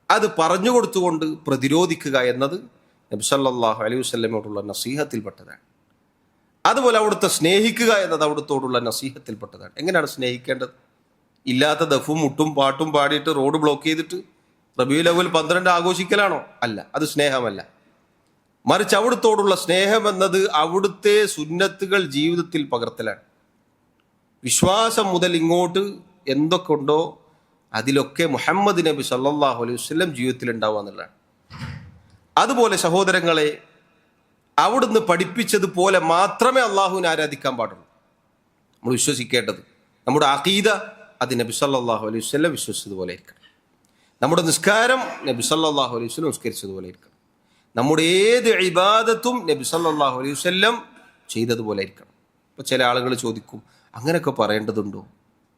അത് പറഞ്ഞു കൊടുത്തുകൊണ്ട് പ്രതിരോധിക്കുക എന്നത് നബി സല്ലല്ലാഹു അലൈഹി വസല്ലമയോടുള്ള നസീഹത്തിൽപ്പെട്ടതാണ്. അതുപോലെ അവിടുത്തെ സ്നേഹിക്കുക എന്നത് അവിടുത്തോടുള്ള നസീഹത്തിൽപ്പെട്ടതാണ്. എങ്ങനെയാണ് സ്നേഹിക്കേണ്ടത്? ഇല്ലാത്ത ദഫും മുട്ടും പാട്ടും പാടിയിട്ട് റോഡ് ബ്ലോക്ക് ചെയ്തിട്ട് റബീഉൽ അവ്വൽ 12 ആഘോഷിക്കലാണോ? അല്ല, അത് സ്നേഹമല്ല. മറിച്ച് അവിടുത്തോടുള്ള സ്നേഹം എന്നത് അവിടുത്തെ സുന്നത്തുകൾ ജീവിതത്തിൽ പകർത്തലാണ്. വിശ്വാസം മുതൽ ഇങ്ങോട്ട് എന്തൊക്കെ ഉണ്ടോ അതിലൊക്കെ മുഹമ്മദ് നബി സല്ലല്ലാഹു അലൈഹി വസല്ലം ജീവിതത്തിൽ ഉണ്ടാവുക എന്നുള്ളതാണ്. അതുപോലെ സഹോദരങ്ങളെ, അവിടുന്ന് പഠിപ്പിച്ചതുപോലെ മാത്രമേ അള്ളാഹുവിനെ ആരാധിക്കാൻ പാടുള്ളൂ. നമ്മൾ വിശ്വസിക്കേണ്ടത് നമ്മുടെ അഖീദ അത് നബി സല്ലല്ലാഹു അലൈഹി വസല്ലം വിശ്വസിച്ചതുപോലെ ഇരിക്കണം. നമ്മുടെ നിസ്കാരം നബി സല്ലല്ലാഹു അലൈഹി വസല്ലം നിസ്കരിച്ചതുപോലെ ഇരിക്കണം. നമ്മുടെ ഏത് ഇബാദത്തും നബി സല്ലല്ലാഹു അലൈഹി വസല്ലം ചെയ്തതുപോലെ ഇരിക്കണം. ഇപ്പൊ ചില ആളുകൾ ചോദിക്കും, അങ്ങനെയൊക്കെ പറയേണ്ടതുണ്ടോ?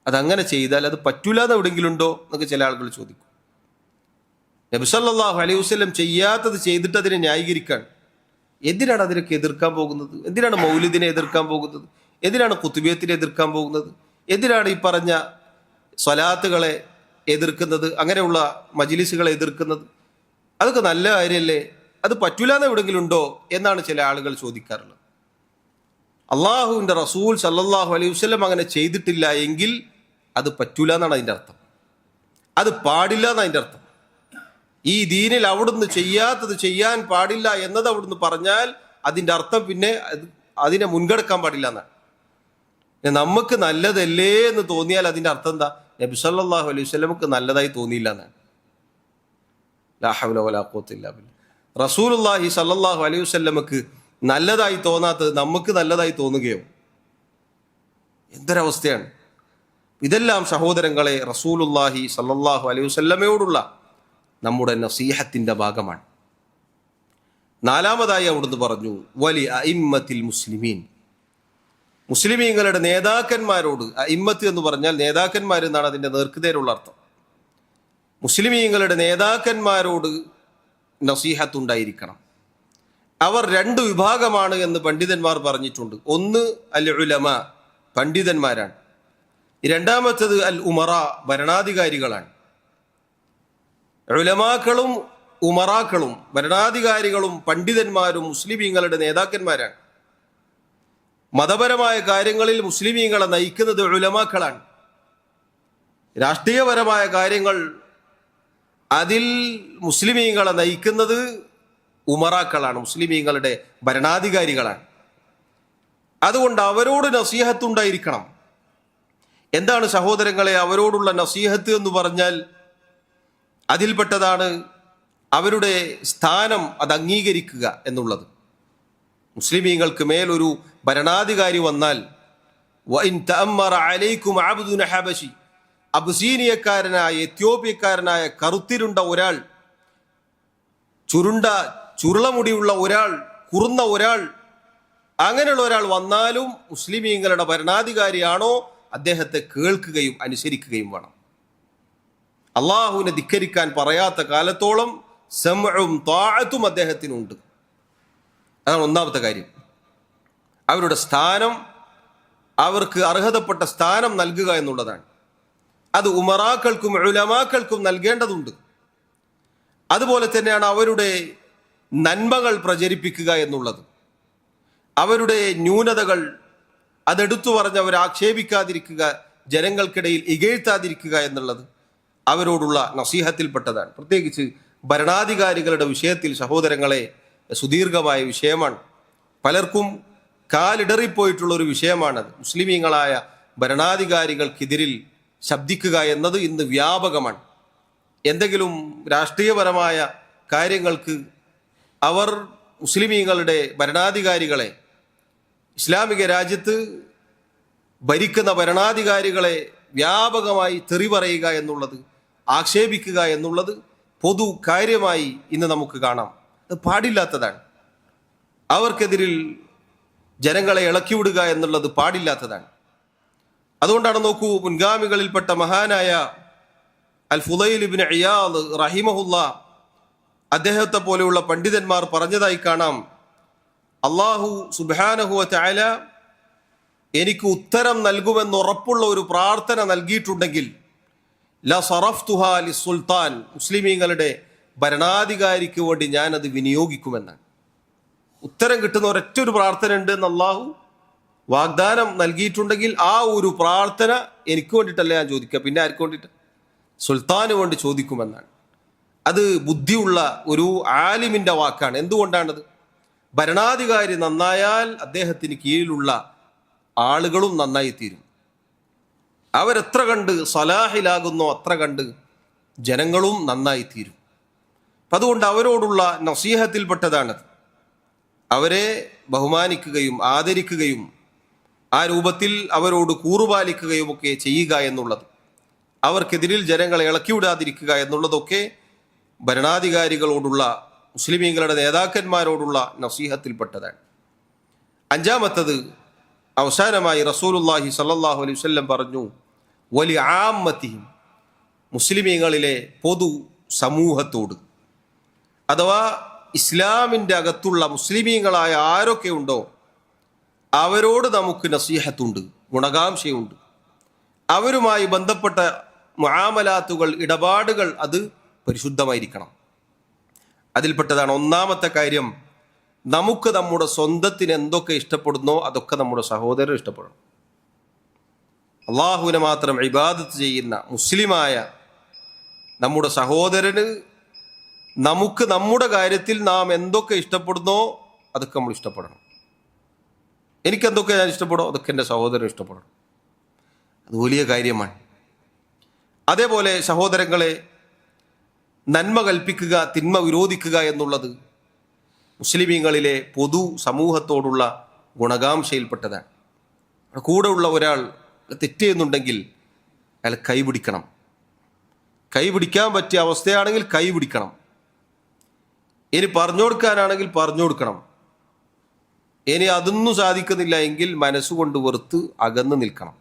അതങ്ങനെ ചെയ്താൽ അത് പറ്റൂലാതെ എവിടെയെങ്കിലും ഉണ്ടോ എന്നൊക്കെ ചില ആളുകൾ ചോദിക്കും. നബി സല്ലല്ലാഹു അലൈഹി വസല്ലം ചെയ്യാത്തത് ചെയ്തിട്ട് അതിനെ ന്യായീകരിക്കാൻ എന്തിനാണ് അതിനൊക്കെ എതിർക്കാൻ പോകുന്നത്? എന്തിനാണ് മൗലിദിനെ എതിർക്കാൻ പോകുന്നത്? എന്തിനാണ് ഖുതുബിയത്തിനെ എതിർക്കാൻ പോകുന്നത്? എന്തിനാണ് ഈ പറഞ്ഞ സ്വലാത്തുകളെ എതിർക്കുന്നത്? അങ്ങനെയുള്ള മജ്ലിസുകളെ എതിർക്കുന്നത്? അതൊക്കെ നല്ല കാര്യമല്ലേ? അത് പറ്റൂലാന്ന് എവിടെയെങ്കിലും ഉണ്ടോ എന്നാണ് ചില ആളുകൾ ചോദിക്കാറുള്ളത്. അള്ളാഹുവിൻ്റെ റസൂൽ സല്ലല്ലാഹു അലൈഹി വസല്ലം അങ്ങനെ ചെയ്തിട്ടില്ല എങ്കിൽ അത് പറ്റൂല എന്നാണ് അതിൻ്റെ അർത്ഥം. അത് പാടില്ല എന്നാണ് അതിൻ്റെ അർത്ഥം. ഈ ദീനിൽ അവിടുന്ന് ചെയ്യാത്തത് ചെയ്യാൻ പാടില്ല എന്നത് അവിടുന്ന് പറഞ്ഞാൽ അതിൻ്റെ അർത്ഥം പിന്നെ അതിനെ മുൻകടക്കാൻ പാടില്ല എന്നാണ്. നമുക്ക് നല്ലതല്ലേ എന്ന് തോന്നിയാൽ അതിൻ്റെ അർത്ഥം എന്താ? നബി സല്ലല്ലാഹു അലൈഹി വസല്ലമക്ക് നല്ലതായി തോന്നിയില്ല എന്നാണ്. ലാ ഹൗല വലാ ഖുവത ഇല്ലാ ബില്ലാഹ്. റസൂലുള്ളാഹി സല്ലല്ലാഹു അലൈഹി വസല്ലമക്ക് നല്ലതായി തോന്നാത്തത് നമുക്ക് നല്ലതായി തോന്നുകയോ? എന്തൊരവസ്ഥയാണ്! ഇതെല്ലാം സഹോദരങ്ങളെ റസൂലുള്ളാഹി സല്ലല്ലാഹു അലൈഹി വസല്ലമയോടുള്ള നമ്മുടെ നസീഹത്തിന്റെ ഭാഗമാണ്. നാലാമതായി അവിടുന്ന് പറഞ്ഞു, വലി അഇമ്മത്തിൽ മുസ്ലിമീൻ, മുസ്ലിമീങ്ങളുടെ നേതാക്കന്മാരോട്. അഇമ്മത്ത് എന്ന് പറഞ്ഞാൽ നേതാക്കന്മാർ എന്നാണ് അതിൻ്റെ നേർക്കുനേരുള്ള അർത്ഥം. മുസ്ലിമീങ്ങളുടെ നേതാക്കന്മാരോട് നസീഹത്തുണ്ടായിരിക്കണം. അവർ 2 വിഭാഗമാണ് എന്ന് പണ്ഡിതന്മാർ പറഞ്ഞിട്ടുണ്ട്. ഒന്ന് അൽ ഉലമ, പണ്ഡിതന്മാരാണ്. രണ്ടാമത്തേത് അൽ ഉമറ, ഭരണാധികാരികളാണ്. ഉലമാക്കളും ഉമറാക്കളും ഭരണാധികാരികളും പണ്ഡിതന്മാരും മുസ്ലിമീങ്ങളുടെ നേതാക്കന്മാരാണ്. മതപരമായ കാര്യങ്ങളിൽ മുസ്ലിമീങ്ങളെ നയിക്കുന്നത് ഉലമാക്കളാണ്. രാഷ്ട്രീയപരമായ കാര്യങ്ങൾ അതിൽ മുസ്ലിമീങ്ങളെ നയിക്കുന്നത് ഉമറാക്കളാണ്, മുസ്ലിമീങ്ങളുടെ ഭരണാധികാരികളാണ്. അതുകൊണ്ട് അവരോട് നസീഹത്തുണ്ടായിരിക്കണം. എന്താണ് സഹോദരങ്ങളെ അവരോടുള്ള നസീഹത്ത് എന്ന് പറഞ്ഞാൽ? അതിൽപ്പെട്ടതാണ് അവരുടെ സ്ഥാനം അത് അംഗീകരിക്കുക എന്നുള്ളത്. മുസ്ലിമീങ്ങൾക്ക് മേലൊരു ഭരണാധികാരി വന്നാൽ, വഇൻ തഅമ്മറ അലൈക്കും അബ്ദുൻ ഹബശി, അബ്സീനിയക്കാരനായ എത്യോപ്യക്കാരനായ കറുത്തിരുണ്ട ഒരാൾ, ചുരുളമുടിയുള്ള ഒരാൾ, കുറുന്ന ഒരാൾ, അങ്ങനെയുള്ള ഒരാൾ വന്നാലും മുസ്ലിമീങ്ങളുടെ ഭരണാധികാരിയാണോ അദ്ദേഹത്തെ കേൾക്കുകയും അനുസരിക്കുകയും വേണം. അള്ളാഹുവിനെ ധിക്കരിക്കാൻ പറയാത്ത കാലത്തോളം സമഉം ത്വാഅത്തും അദ്ദേഹത്തിനുണ്ട്. അതാണ് ഒന്നാമത്തെ കാര്യം. അവരുടെ സ്ഥാനം, അവർക്ക് അർഹതപ്പെട്ട സ്ഥാനം നൽകുക എന്നുള്ളതാണ്. അത് ഉമറാക്കൾക്കും ഉലമാക്കൾക്കും നൽകേണ്ടതുണ്ട്. അതുപോലെ തന്നെയാണ് അവരുടെ നന്മകൾ പ്രചരിപ്പിക്കുക എന്നുള്ളത്. അവരുടെ ന്യൂനതകൾ അതെടുത്തു പറഞ്ഞ് അവരെ ആക്ഷേപിക്കാതിരിക്കുക, ജനങ്ങൾക്കിടയിൽ ഇകഴ്ത്താതിരിക്കുക എന്നുള്ളത് അവരോടുള്ള നസീഹത്തിൽപ്പെട്ടതാണ്. പ്രത്യേകിച്ച് ഭരണാധികാരികളുടെ വിഷയത്തിൽ സഹോദരങ്ങളെ സുദീർഘമായ വിഷയമാണ്. പലർക്കും കാലിടറിപ്പോയിട്ടുള്ള ഒരു വിഷയമാണത്. മുസ്ലിമീങ്ങളായ ഭരണാധികാരികൾക്കെതിരിൽ ശബ്ദിക്കുക എന്നത് ഇന്ന് വ്യാപകമാണ്. എന്തെങ്കിലും രാഷ്ട്രീയപരമായ കാര്യങ്ങൾക്ക് അവർ മുസ്ലിമീങ്ങളുടെ ഭരണാധികാരികളെ, ഇസ്ലാമിക രാജ്യത്ത് ഭരിക്കുന്ന ഭരണാധികാരികളെ വ്യാപകമായി തെറി പറയുക എന്നുള്ളത്, ആക്ഷേപിക്കുക എന്നുള്ളത് പൊതു കാര്യമായി ഇന്ന് നമുക്ക് കാണാം. അത് പാടില്ലാത്തതാണ്. അവർക്കെതിരിൽ ജനങ്ങളെ ഇളക്കിവിടുക എന്നുള്ളത് പാടില്ലാത്തതാണ്. അതുകൊണ്ടാണ് നോക്കൂ, മുൻഗാമികളിൽപ്പെട്ട മഹാനായ അൽ ഫുളൈൽ ഇബ്നു ഇയാദ് റഹിമഹുല്ലാ, അദ്ദേഹത്തെ പോലെയുള്ള പണ്ഡിതന്മാർ പറഞ്ഞതായി കാണാം, അല്ലാഹു സുബ്ഹാനഹു വ തആല എനിക്ക് ഉത്തരം നൽകുമെന്ന് ഉറപ്പുള്ള ഒരു പ്രാർത്ഥന നൽകിയിട്ടുണ്ടെങ്കിൽ ല സറഫ്തുഹാ ലിസ്സുൽത്താൻ, മുസ്ലിമീങ്ങളുടെ ഭരണാധികാരിക്ക് വേണ്ടി ഞാൻ അത് വിനിയോഗിക്കുമെന്നാണ്. ഉത്തരം കിട്ടുന്ന ഒരൊറ്റൊരു പ്രാർത്ഥന ഉണ്ട് എന്ന് അല്ലാഹു വാഗ്ദാനം നൽകിയിട്ടുണ്ടെങ്കിൽ ആ ഒരു പ്രാർത്ഥന എനിക്ക് വേണ്ടിയിട്ടല്ല ഞാൻ ചോദിക്കുക, പിന്നെ ആർക്ക് വേണ്ടിയിട്ട്? സുൽത്താന് വേണ്ടി ചോദിക്കുമെന്നാണ്. അത് ബുദ്ധിയുള്ള ഒരു ആലിമിന്റെ വാക്കാണ്. എന്തുകൊണ്ടാണത്? ഭരണാധികാരി നന്നായാൽ അദ്ദേഹത്തിന് കീഴിലുള്ള ആളുകളും നന്നായി തീരും. അവരെത്ര കണ്ട് സലാഹിലാകുന്നോ അത്ര കണ്ട് ജനങ്ങളും നന്നായി തീരും. അപ്പം അതുകൊണ്ട് അവരോടുള്ള നസീഹത്തിൽപ്പെട്ടതാണത്. അവരെ ബഹുമാനിക്കുകയും ആദരിക്കുകയും ആ രൂപത്തിൽ അവരോട് കൂറുപാലിക്കുകയും ഒക്കെ ചെയ്യുക എന്നുള്ളത്, അവർക്കെതിരിൽ ജനങ്ങളെ ഇളക്കിവിടാതിരിക്കുക എന്നുള്ളതൊക്കെ ഭരണാധികാരികളോടുള്ള, മുസ്ലിമീങ്ങളുടെ നേതാക്കന്മാരോടുള്ള നസീഹത്തിൽപ്പെട്ടതാണ്. അഞ്ചാമത്തത്, അവസാനമായി റസൂലുള്ളാഹി സ്വല്ലല്ലാഹു അലൈഹി വസല്ലം പറഞ്ഞു, വലി ആമ്മത്തിഹിം, മുസ്ലിമീങ്ങളിലെ പൊതു സമൂഹത്തോട്, അഥവാ ഇസ്ലാമിൻ്റെ അകത്തുള്ള മുസ്ലിമീങ്ങളായ ആരൊക്കെ ഉണ്ടോ അവരോട് നമുക്ക് നസീഹത്തുണ്ട്, ഗുണകാംക്ഷയുണ്ട്. അവരുമായി ബന്ധപ്പെട്ട മുആമലാത്തുകൾ, ഇടപാടുകൾ അത് പരിശുദ്ധമായിരിക്കണം. അതിൽപ്പെട്ടതാണ് ഒന്നാമത്തെ കാര്യം, നമുക്ക് നമ്മുടെ സ്വന്തത്തിന് എന്തൊക്കെ ഇഷ്ടപ്പെടുന്നോ അതൊക്കെ നമ്മുടെ സഹോദരൻ ഇഷ്ടപ്പെടണം. അള്ളാഹുവിനെ മാത്രം ഇബാദത്ത് ചെയ്യുന്ന മുസ്ലിമായ നമ്മുടെ സഹോദരന് നമുക്ക് നമ്മുടെ കാര്യത്തിൽ നാം എന്തൊക്കെ ഇഷ്ടപ്പെടുന്നോ അതൊക്കെ നമ്മൾ ഇഷ്ടപ്പെടണം. എനിക്കെന്തൊക്കെ ഞാൻ ഇഷ്ടപ്പെടോ അതൊക്കെ എൻ്റെ സഹോദരൻ ഇഷ്ടപ്പെടണം. അത് വലിയ കാര്യമാണ്. അതേപോലെ സഹോദരങ്ങളെ, നന്മ കൽപ്പിക്കുക, തിന്മ വിരോധിക്കുക എന്നുള്ളത് മുസ്ലിമീങ്ങളിലെ പൊതു സമൂഹത്തോടുള്ള ഗുണകാംക്ഷയിൽപ്പെട്ടതാണ്. കൂടെ ഉള്ള ഒരാൾ തെറ്റ് ചെയ്യുന്നുണ്ടെങ്കിൽ അയാൾ കൈപിടിക്കണം. കൈപിടിക്കാൻ പറ്റിയ അവസ്ഥയാണെങ്കിൽ കൈപിടിക്കണം. ഇനി പറഞ്ഞു കൊടുക്കാനാണെങ്കിൽ പറഞ്ഞു കൊടുക്കണം. ഇനി അതൊന്നും സാധിക്കുന്നില്ല എങ്കിൽ മനസ്സുകൊണ്ട് വെറുത്ത് അകന്ന് നിൽക്കണം.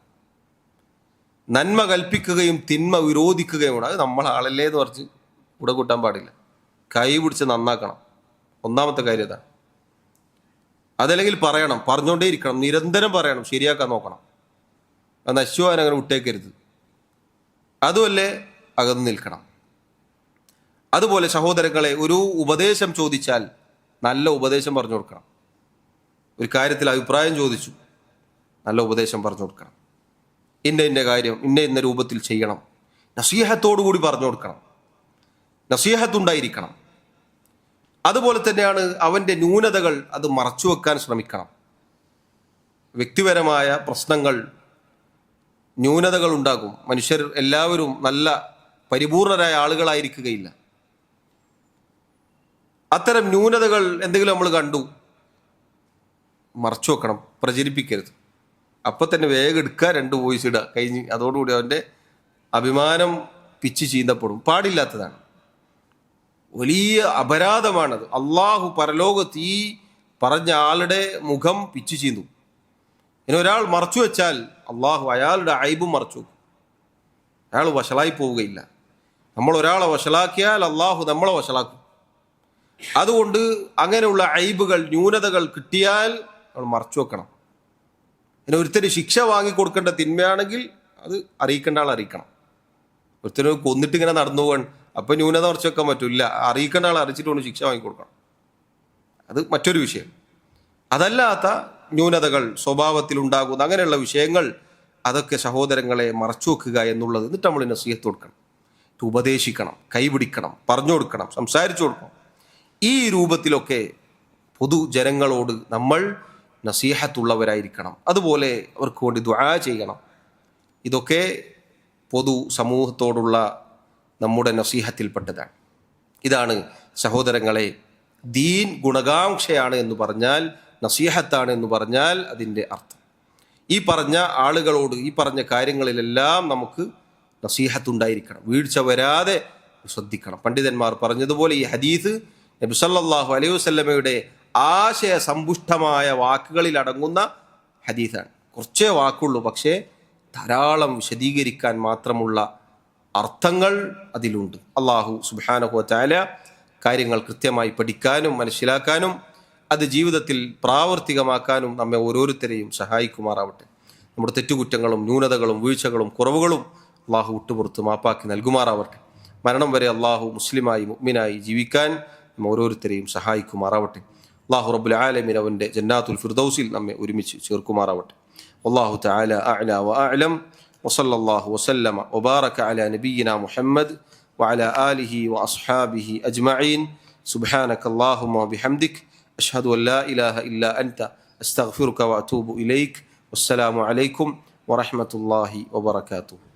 നന്മ കൽപ്പിക്കുകയും തിന്മ വിരോധിക്കുകയും വേണം. അത് നമ്മളാളല്ലേ എന്ന് പറഞ്ഞ് കൂടെ കൂട്ടാൻ പാടില്ല. കൈ പിടിച്ച് നന്നാക്കണം. ഒന്നാമത്തെ കാര്യം അതാണ്. അതല്ലെങ്കിൽ പറയണം, പറഞ്ഞുകൊണ്ടേ ഇരിക്കണം, നിരന്തരം പറയണം, ശരിയാക്കാൻ നോക്കണം. അത് നശിച്ചുപോകാൻ അങ്ങനെ വിട്ടേക്കരുത്. അതുമല്ലേ അകന്ന് നിൽക്കണം. അതുപോലെ സഹോദരങ്ങളെ, ഒരു ഉപദേശം ചോദിച്ചാൽ നല്ല ഉപദേശം പറഞ്ഞു കൊടുക്കണം. ഒരു കാര്യത്തിൽ അഭിപ്രായം ചോദിച്ചു, നല്ല ഉപദേശം പറഞ്ഞു കൊടുക്കണം. ഇന്ന കാര്യം ഇന്ന രൂപത്തിൽ ചെയ്യണം, നസീഹത്തോടു കൂടി പറഞ്ഞു കൊടുക്കണം. നസീഹത്തുണ്ടായിരിക്കണം. അതുപോലെ തന്നെയാണ് അവൻ്റെ ന്യൂനതകൾ അത് മറച്ചു വെക്കാൻ ശ്രമിക്കണം. വ്യക്തിപരമായ പ്രശ്നങ്ങൾ, ന്യൂനതകൾ ഉണ്ടാകും. മനുഷ്യർ എല്ലാവരും നല്ല പരിപൂർണരായ ആളുകളായിരിക്കുകയില്ല. അത്തരം ന്യൂനതകൾ എന്തെങ്കിലും നമ്മൾ കണ്ടു, മറച്ചു വെക്കണം, പ്രചരിപ്പിക്കരുത്. അപ്പം തന്നെ വേഗം എടുക്കുക, 2 വോയിസ് ഇടുക, കഴിഞ്ഞ്. അതോടുകൂടി അവൻ്റെ അഭിമാനം പിച്ച് ചീന്തപ്പെടും. പാടില്ലാത്തതാണ്, വലിയ അപരാധമാണത്. അള്ളാഹു പരലോകത്ത് ഈ പറഞ്ഞ ആളുടെ മുഖം പിച്ചു ചീന്തും. ഇനി ഒരാൾ മറച്ചു വെച്ചാൽ അള്ളാഹു അയാളുടെ ഐബും മറച്ചു വെക്കും. അയാൾ വഷളായി പോവുകയില്ല. നമ്മൾ ഒരാളെ വഷളാക്കിയാൽ അള്ളാഹു നമ്മളെ വഷളാക്കും. അതുകൊണ്ട് അങ്ങനെയുള്ള ഐബുകൾ, ന്യൂനതകൾ കിട്ടിയാൽ നമ്മൾ മറച്ചു വെക്കണം. ഇനി ഒരുത്തന് ശിക്ഷ വാങ്ങിക്കൊടുക്കേണ്ട തിന്മയാണെങ്കിൽ അത് അറിയിക്കേണ്ട ആൾ അറിയിക്കണം. ഒരുത്തന് കൊന്നിട്ട് ഇങ്ങനെ നടന്നു പോകാൻ അപ്പം ന്യൂനത മറച്ചു വെക്കാൻ പറ്റില്ല. അറിയിക്കേണ്ട ആൾ അറിയിച്ചിട്ട് കൊണ്ട് ശിക്ഷ വാങ്ങിക്കൊടുക്കണം. അത് മറ്റൊരു വിഷയം. അതല്ലാത്ത ന്യൂനതകൾ സ്വഭാവത്തിൽ ഉണ്ടാകുന്ന അങ്ങനെയുള്ള വിഷയങ്ങൾ, അതൊക്കെ സഹോദരങ്ങളെ മറച്ചു വെക്കുക എന്നുള്ളത്. എന്നിട്ട് നമ്മൾ നസീഹത്ത് കൊടുക്കണം, ഉപദേശിക്കണം, കൈപിടിക്കണം, പറഞ്ഞു കൊടുക്കണം, സംസാരിച്ചു കൊടുക്കണം. ഈ രൂപത്തിലൊക്കെ പൊതുജനങ്ങളോട് നമ്മൾ നസീഹത്തുള്ളവരായിരിക്കണം. അതുപോലെ അവർക്ക് വേണ്ടി ദുആ ചെയ്യണം. ഇതൊക്കെ പൊതു സമൂഹത്തോടുള്ള നമ്മുടെ നസീഹത്തിൽപ്പെട്ടതാണ്. ഇതാണ് സഹോദരങ്ങളെ ദീൻ ഗുണകാംക്ഷയാണ് എന്ന് പറഞ്ഞാൽ, നസീഹത്താണ് എന്ന് പറഞ്ഞാൽ അതിൻ്റെ അർത്ഥം. ഈ പറഞ്ഞ ആളുകളോട്, ഈ പറഞ്ഞ കാര്യങ്ങളിലെല്ലാം നമുക്ക് നസീഹത്തുണ്ടായിരിക്കണം. വീഴ്ച വരാതെ ശ്രദ്ധിക്കണം. പണ്ഡിതന്മാർ പറഞ്ഞതുപോലെ ഈ ഹദീസ് നബി സല്ലല്ലാഹു അലൈഹി വസല്ലമയുടെ ആശയ സമ്പുഷ്ടമായ വാക്കുകളിൽ അടങ്ങുന്ന ഹദീസാണ്. കുറച്ചേ വാക്കുള്ളൂ, പക്ഷേ ധാരാളം വിശദീകരിക്കാൻ മാത്രമുള്ള അർത്ഥങ്ങൾ അതിലുണ്ട്. അള്ളാഹു സുബ്ഹാനഹു വ തആല കാര്യങ്ങൾ കൃത്യമായി പഠിക്കാനും മനസ്സിലാക്കാനും അത് ജീവിതത്തിൽ പ്രാവർത്തികമാക്കാനും നമ്മെ ഓരോരുത്തരെയും സഹായിക്കുമാറാവട്ടെ. നമ്മുടെ തെറ്റുകുറ്റങ്ങളും ന്യൂനതകളും വീഴ്ചകളും കുറവുകളും അള്ളാഹു വിട്ടുപുറത്ത് മാപ്പാക്കി നൽകുമാറാവട്ടെ. മരണം വരെ അള്ളാഹു മുസ്ലിമായി മുഅ്മിനായി ജീവിക്കാൻ നമ്മെ ഓരോരുത്തരെയും സഹായിക്കുമാറാവട്ടെ. അള്ളാഹു റബ്ബുൽ ആലമീൻ അവൻ്റെ ജന്നാത്തുൽ ഫിർദൗസിൽ നമ്മെ ഒരുമിച്ച് ചേർക്കുമാറാവട്ടെ. والله تعالى أعلى وأعلم وصلى الله وسلم وبارك على نبينا محمد وعلى آله وأصحابه أجمعين سبحانك اللهم وبحمدك أشهد أن لا إله إلا أنت أستغفرك وأتوب إليك والسلام عليكم ورحمة الله وبركاته.